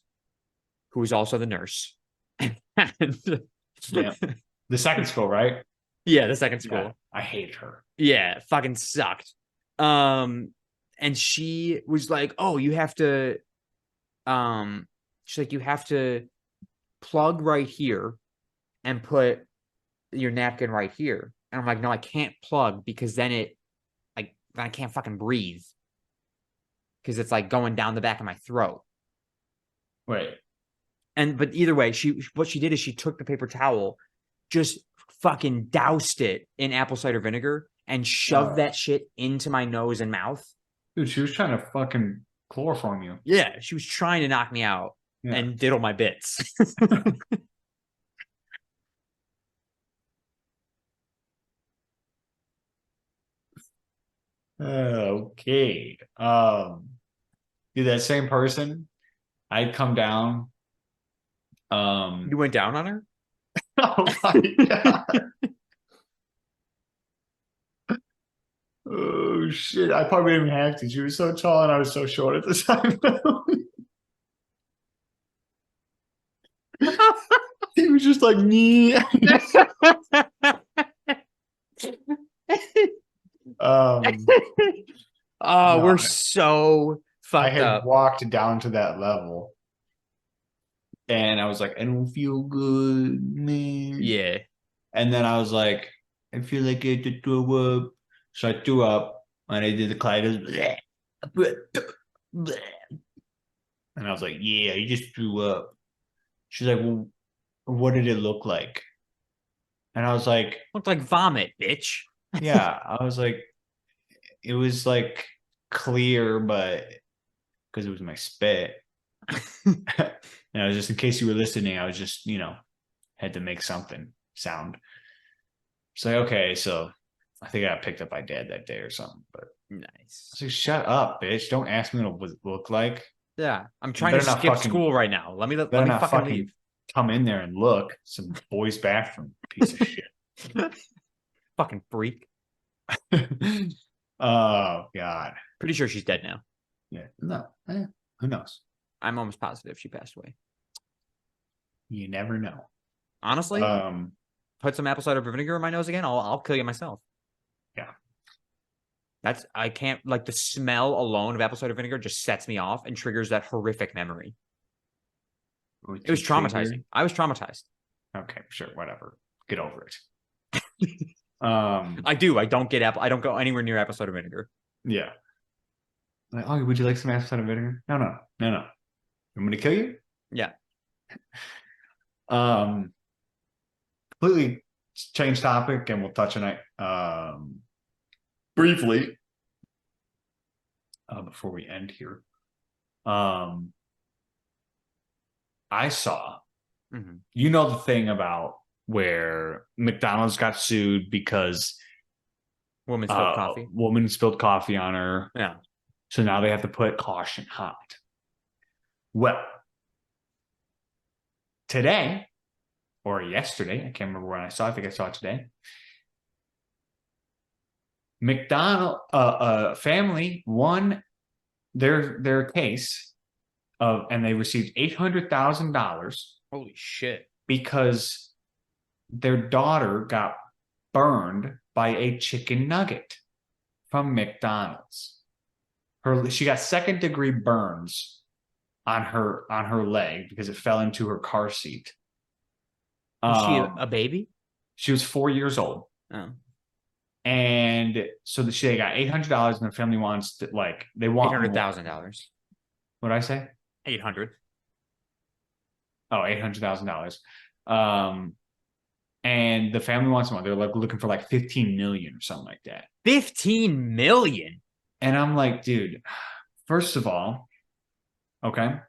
who was also the nurse. Yeah. The second school, right? Yeah, the second school. Yeah, I hated her. Yeah, fucking sucked. And she was like, "Oh, you have to." She's like, "You have to plug right here, and put your napkin right here." And I'm like, "No, I can't plug, because then I can't fucking breathe, because it's like going down the back of my throat." Wait. But either way, what she did is she took the paper towel, just fucking doused it in apple cider vinegar, and shoved Oh. that shit into my nose and mouth. Dude, she was trying to fucking chloroform you. Yeah, she was trying to knock me out Yeah. and diddle my bits. Okay. Dude, that same person, I'd come down. You went down on her? Oh my god. Oh shit! I probably didn't even have to. She was so tall and I was so short at the time. He was just like me. Oh, No, we're I- so I fucked had up. walked down to that level, and I was like, I don't feel good, man. Yeah. And then I was like, I feel like I have to throw up. So I threw up, and I did the Clyde. And I was like, yeah, you just threw up. She's like, well, what did it look like? And I was like, Looked like vomit, bitch. yeah. I was like, it was like clear, but because it was my spit. And I was just, in case you were listening, I was just, had to make something sound. It's like, okay, so I think I got picked up by dad that day or something. But I Nice. was like, shut up, bitch. Don't ask me what it look like. Yeah. I'm trying to better not skip fucking- school right now. Let me Better not fucking fucking leave. come in there and look. Some boys' bathroom piece of shit. Fucking freak. Oh God. Pretty sure she's dead now. Yeah. No. Who knows? I'm almost positive she passed away. You never know. Honestly, Um. put some apple cider vinegar in my nose again. I'll kill you myself. Yeah. I can't, like, the smell alone of apple cider vinegar just sets me off and triggers that horrific memory. It was traumatizing. I was traumatized. Okay, sure, whatever. Get over it. I don't go anywhere near apple cider vinegar. Yeah. Like, oh, would you like some apple cider vinegar? No. I'm gonna kill you. Yeah. Completely change topic, and we'll touch on it briefly before we end here. I saw, Mhm. the thing about where McDonald's got sued because Woman spilled coffee. woman spilled coffee on her. Yeah. So now they have to put caution hot. Well, today or yesterday, I can't remember when I saw it. I think I saw it today. McDonald family won their case and they received $800,000 Holy shit. because their daughter got burned by a chicken nugget from McDonald's. She got second-degree burns on her leg because it fell into her car seat. Was she a baby? She was 4 years old. Oh. And so they got $800 and the family wants to, like, they want $800,000. What did I say? 800. Oh, $800,000. And the family wants more. They're like looking for like 15 million or something like that. 15 million. And I'm like, dude, first of all, okay.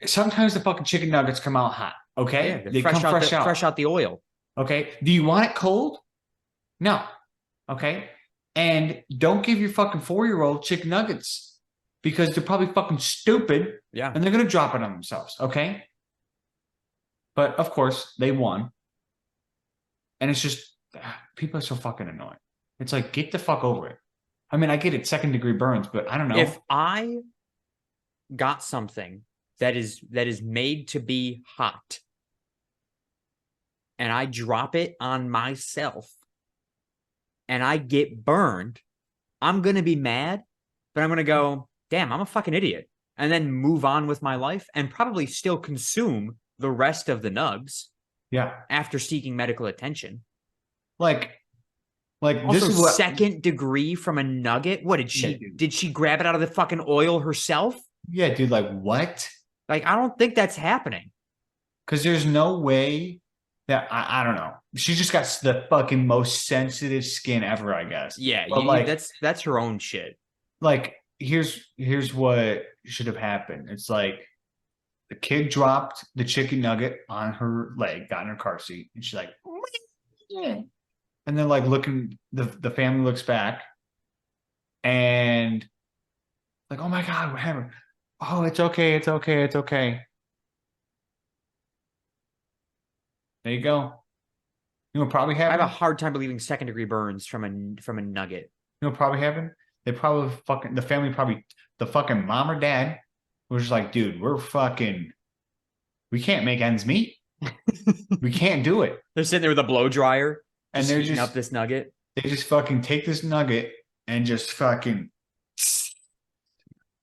Sometimes the fucking chicken nuggets come out hot. Okay. Yeah, They fresh come out fresh out the oil. Okay. Do you want it cold? No. Okay. And don't give your fucking 4-year-old chicken nuggets because they're probably fucking stupid Yeah. and they're going to drop it on themselves. Okay. But of course, they won. And it's just, people are so fucking annoying. It's like, get the fuck over it. I mean, I get it, second-degree burns, but I don't know. If I got something that is made to be hot and I drop it on myself and I get burned, I'm going to be mad, but I'm going to go, damn, I'm a fucking idiot. And then move on with my life and probably still consume the rest of the nugs Yeah. after seeking medical attention. Like Also, this is what second degree from a nugget? What did she dude. did she grab it out of the fucking oil herself? Yeah, dude, like what? Like, I don't think that's happening. Because there's no way that I don't know. She just got the fucking most sensitive skin ever, I guess. Yeah, But like, that's her own shit. like here's what should have happened. It's like the kid dropped the chicken nugget on her leg, got in her car seat, and she's like, yeah. And then like looking, the family looks back and like, oh my God, what happened? Oh, it's okay, it's okay, it's okay. There you go. You know what probably I have happened? a hard time believing second degree burns from a nugget. You know what probably happened? They probably fucking the family probably the fucking mom or dad was just like, dude, we can't make ends meet. We can't do it. They're sitting there with a blow dryer And just they're heating just up this nugget. they just fucking take this nugget and just fucking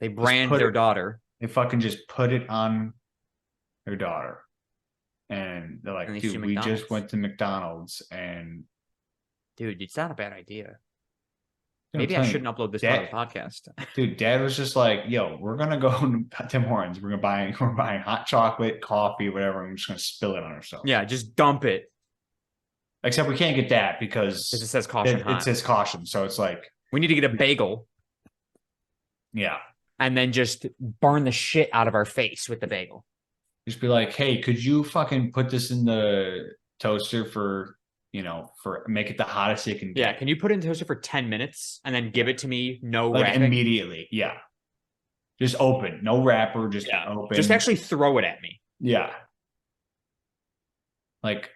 They brand put their it- daughter. they fucking just put it on their daughter. And they're like, And they dude, sue we just McDonald's. went to McDonald's and Dude, it's not a bad idea. I'm Maybe I telling you, shouldn't upload this Dad- part of the podcast. dude, dad was just like, yo, we're gonna go to Tim Hortons. We're buying hot chocolate, coffee, whatever. I'm just gonna spill it on ourselves. Yeah, just dump it. Except we can't get that because Because it says caution it hot. says caution. So it's like, We need to get a bagel yeah. and then just burn the shit out of our face with the bagel. Just be like, hey, could you fucking put this in the toaster for make it the hottest it can Yeah, get? can you put it in the toaster for 10 minutes and then give it to me? No Like wrapping? immediately. Yeah. Just open. No wrapper. Just Yeah. open. Just actually throw it at me. Yeah. Like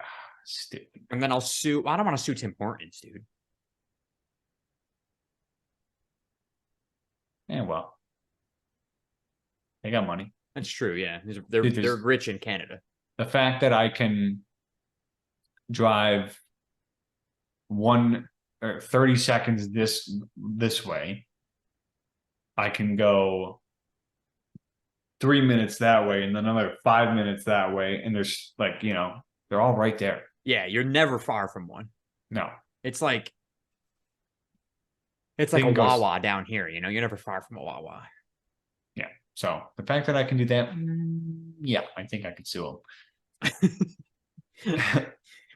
stupid. And then I'll sue. I don't want to sue Tim Hortons, dude. Yeah, well. They got money. That's true. Yeah. They're Dude, they're there's- rich in Canada. The fact that I can drive 30 seconds this way, I can go 3 minutes that way and then another 5 minutes that way, and there's like, they're all right there. Yeah, you're never far from one. No. It's like They a can go- Wawa down here. You're never far from a Wawa. So the fact that I can do that, yeah, I think I could sue them.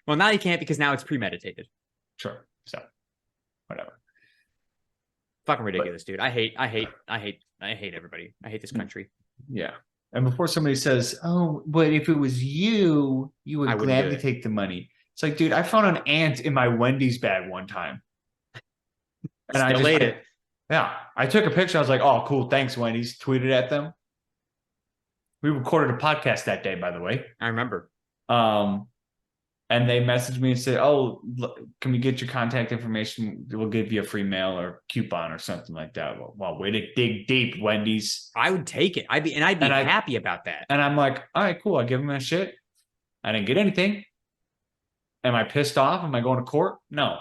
Well, now you can't because now it's premeditated. Sure. So whatever. Fucking ridiculous, dude. I hate everybody. I hate this country. Yeah. And before somebody says, "Oh, but if it was you, you would I wouldn't do gladly it. take the money." It's like, dude, I found an ant in my Wendy's bag one time. And I Still just ate it. Yeah. I took a picture. I was like, "Oh, cool. Thanks, Wendy's." Tweeted at them. We recorded a podcast that day, by the way. I remember. And they messaged me and said, "Oh, can we get your contact information? We'll give you a free mail or coupon or something like that." Well, way to dig deep, Wendy's. I would take it. I'd be And I- happy about that. And I'm like, all right, cool. I give him that shit. I didn't get anything. Am I pissed off? Am I going to court? No.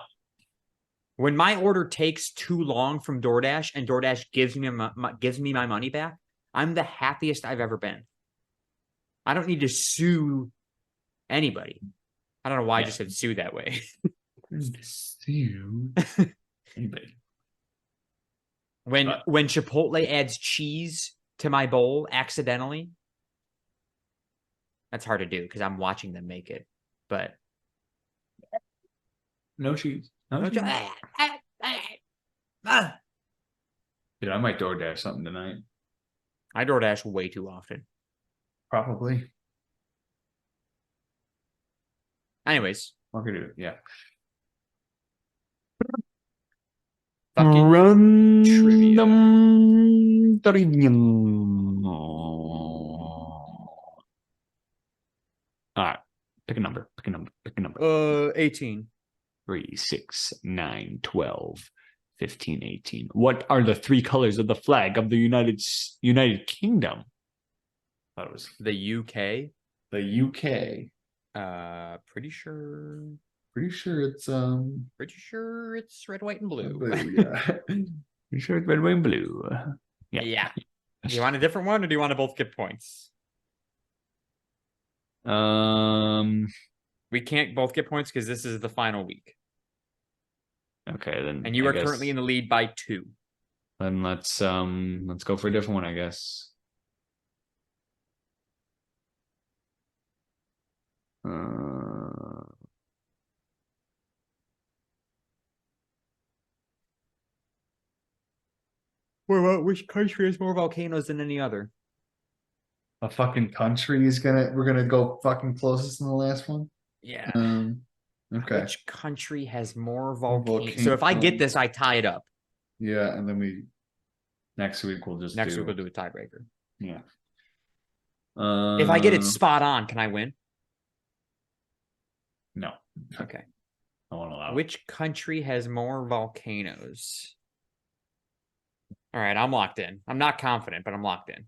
When my order takes too long from DoorDash and DoorDash gives me my money back, I'm the happiest I've ever been. I don't need to sue anybody. I don't know why I Yeah. just said sue that way. Anybody. When But- when Chipotle adds cheese to my bowl accidentally, that's hard to do because I'm watching them make it. But No cheese. No cheese. Ah! Dude, I might DoorDash something tonight. I DoorDash way too often. Probably. Anyways, What could do? Yeah. fucking Run trivia. All right. Pick a number. Pick a number. Pick a number. 18. 3, 6, 9, 12, 15, 18. What are the three colors of the flag of the United Kingdom? That was The UK. the UK. Pretty sure Pretty sure it's red, white, and blue. yeah. Pretty sure it's red, white, and blue. Yeah. Yeah. Do you want a different one or do you want to both get points? We can't both get points because this is the final week. Okay, then. And you I are guess- currently in the lead by 2. Then let's go for a different one, I guess. Which country has more volcanoes than any other? A fucking country is we're gonna go fucking closest in the last one. Yeah. Okay. Which country has more volcanoes? volcanoes? So if I get this, I tie it up. Yeah, and then next week we'll just Next week we'll do a tiebreaker. Yeah. If I get it spot on, can I win? No. Okay. I won't allow it. Which country has more volcanoes? All right, I'm locked in. I'm not confident, but I'm locked in.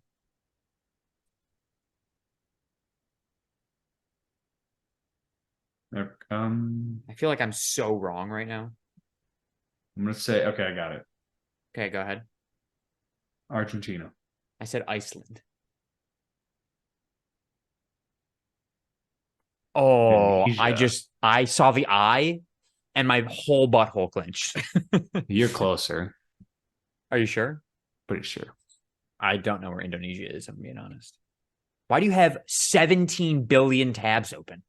I'm I feel like I'm so wrong right now. gonna say, okay, I got it. Okay, go ahead. Argentina. I said Iceland. Oh, Indonesia. I saw the eye and my whole butthole clenched. You're closer. Are you sure? Pretty sure. I don't know where Indonesia is, I'm being honest. Why do you have 17 billion tabs open?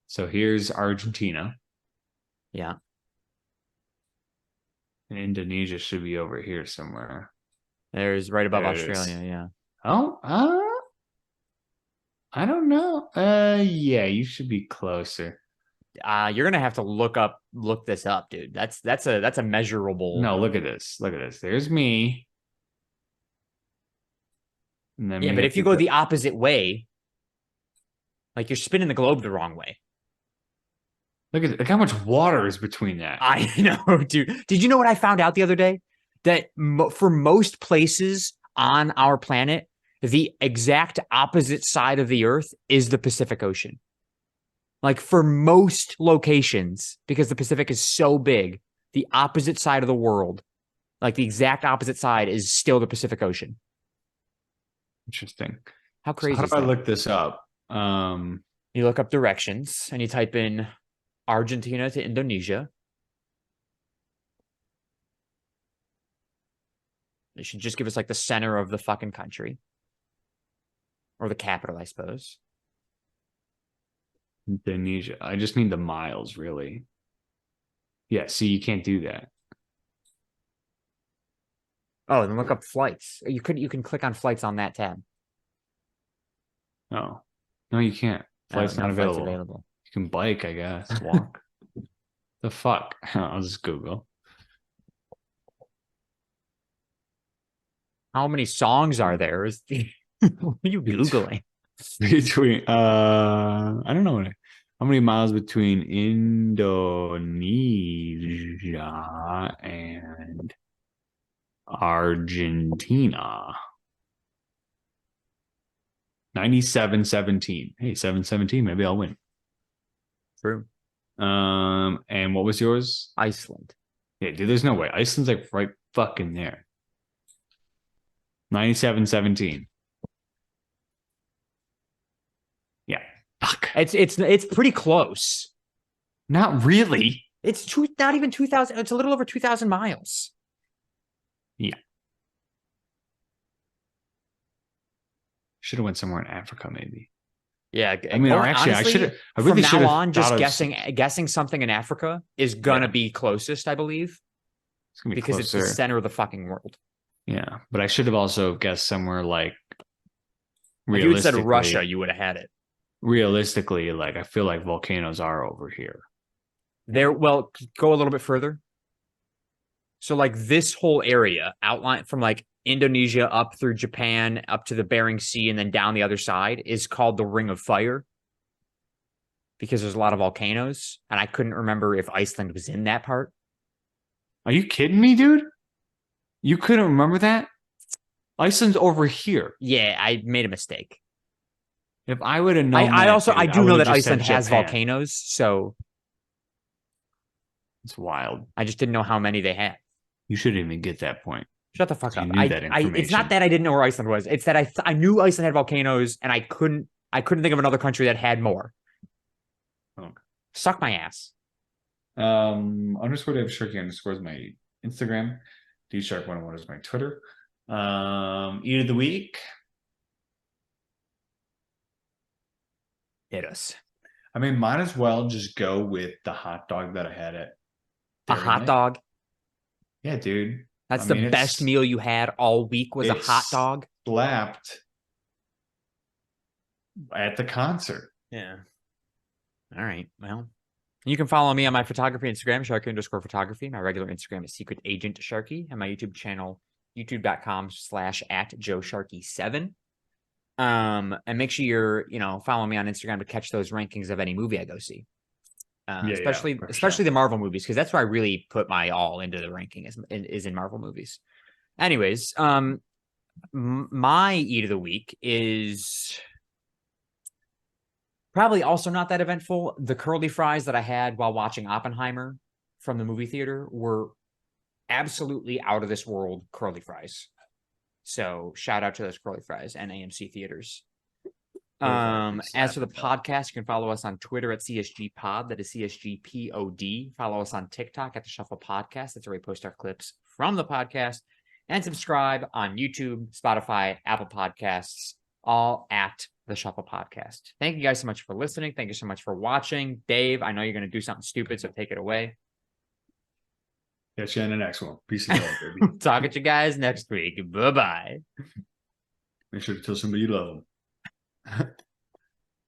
So here's Argentina. Yeah. And Indonesia should be over here somewhere. There's right above There it is. Australia, yeah. Oh, I don't know. Yeah, you should be closer. You're gonna have to look this up, dude. That's a measurable. No, look at this. Look at this. There's me. And then Yeah, we but have if you to go the opposite way, like you're spinning the globe the wrong way. look how much water is between that. I know, dude. Did you know what I found out the other day? That for most places on our planet, the exact opposite side of the Earth is the Pacific Ocean. Like for most locations, because the Pacific is so big, the opposite side of the world, like the exact opposite side, is still the Pacific Ocean. Interesting. How So crazy how is do I that? look this up? You look up directions and you type in Argentina to Indonesia. It should just give us like the center of the fucking country. Or the capital, I suppose. Indonesia. I just need the miles, really. Yeah, see, you can't do that. Oh, then look up flights. You can click on flights on that tab. No. No, you can't. Flight's No, not flights available. You can bike, I guess. Walk. The fuck? I'll just Google. How many songs are there? What are you Googling? Between I don't know how many miles between Indonesia and Argentina. 97-17. Hey, 7-17. Maybe I'll win. True. And what was yours? Iceland. Yeah, dude, there's no way. Iceland's like right fucking there. 97-17. Yeah. Fuck. It's pretty close. Not really. It's not even 2,000. It's a little over 2,000 miles. Yeah. Should have went somewhere in Africa, maybe. Yeah, I mean, or actually, honestly, I should have. I from really now should have on, just thought of- guessing something in Africa is gonna Yeah. be closest, I believe, It's gonna be because it's the closer. center of the fucking world. Yeah, but I should have also guessed somewhere like. If you had said realistically- Russia, you would have had it. Realistically, like I feel like volcanoes are over here. Well, go a little bit further. So, like this whole area, outline from like Indonesia up through Japan, up to the Bering Sea, and then down the other side, is called the Ring of Fire because there's a lot of volcanoes, and I couldn't remember if Iceland was in that part. Are you kidding me, dude? You couldn't remember that? Iceland's over here. Yeah, I made a mistake. If I would have known, I that, also dude, I do know would've that just said Iceland has Japan. volcanoes, so It's wild. I just didn't know how many they had. You shouldn't even get that point. Shut the fuck You up. knew that It's information. not that I didn't know where Iceland was. It's that I knew Iceland had volcanoes, and I couldn't think of another country that had more. Okay. Suck my ass. Underscore Dave Sharky underscore is my Instagram. DShark101 is my Twitter. Eat of the week. Hit us. I mean, might as well just go with the hot dog that I had at A Dairy hot Night. dog. Yeah, dude. That's I the mean, best it's- meal you had all week was a hot it's- dog. Slapped at the concert. Yeah. All right. Well, you can follow me on my photography Instagram, Sharky_photography. My regular Instagram is Secret Agent Sharky, and my YouTube channel, youtube.com/@JoeSharky7. And make sure you're, following me on Instagram to catch those rankings of any movie I go see. Yeah, especially for especially sure. the Marvel movies, because that's where I really put my all into the ranking is in Marvel movies. Anyways, my eat of the week is probably also not that eventful. The curly fries that I had while watching Oppenheimer from the movie theater were absolutely out of this world curly fries. So shout out to those curly fries and AMC theaters. As for the podcast, you can follow us on Twitter at CSG Pod. That is CSG POD. Follow us on TikTok at the Shuffle Podcast. That's where we post our clips from the podcast. And subscribe on YouTube, Spotify, Apple Podcasts, all at the Shuffle Podcast. Thank you guys so much for listening. Thank you so much for watching. Dave, I know you're going to do something stupid, so take it away. Catch you in the next one. Peace and love, baby. Talk at you guys next week. Bye-bye. Make sure to tell somebody you love them.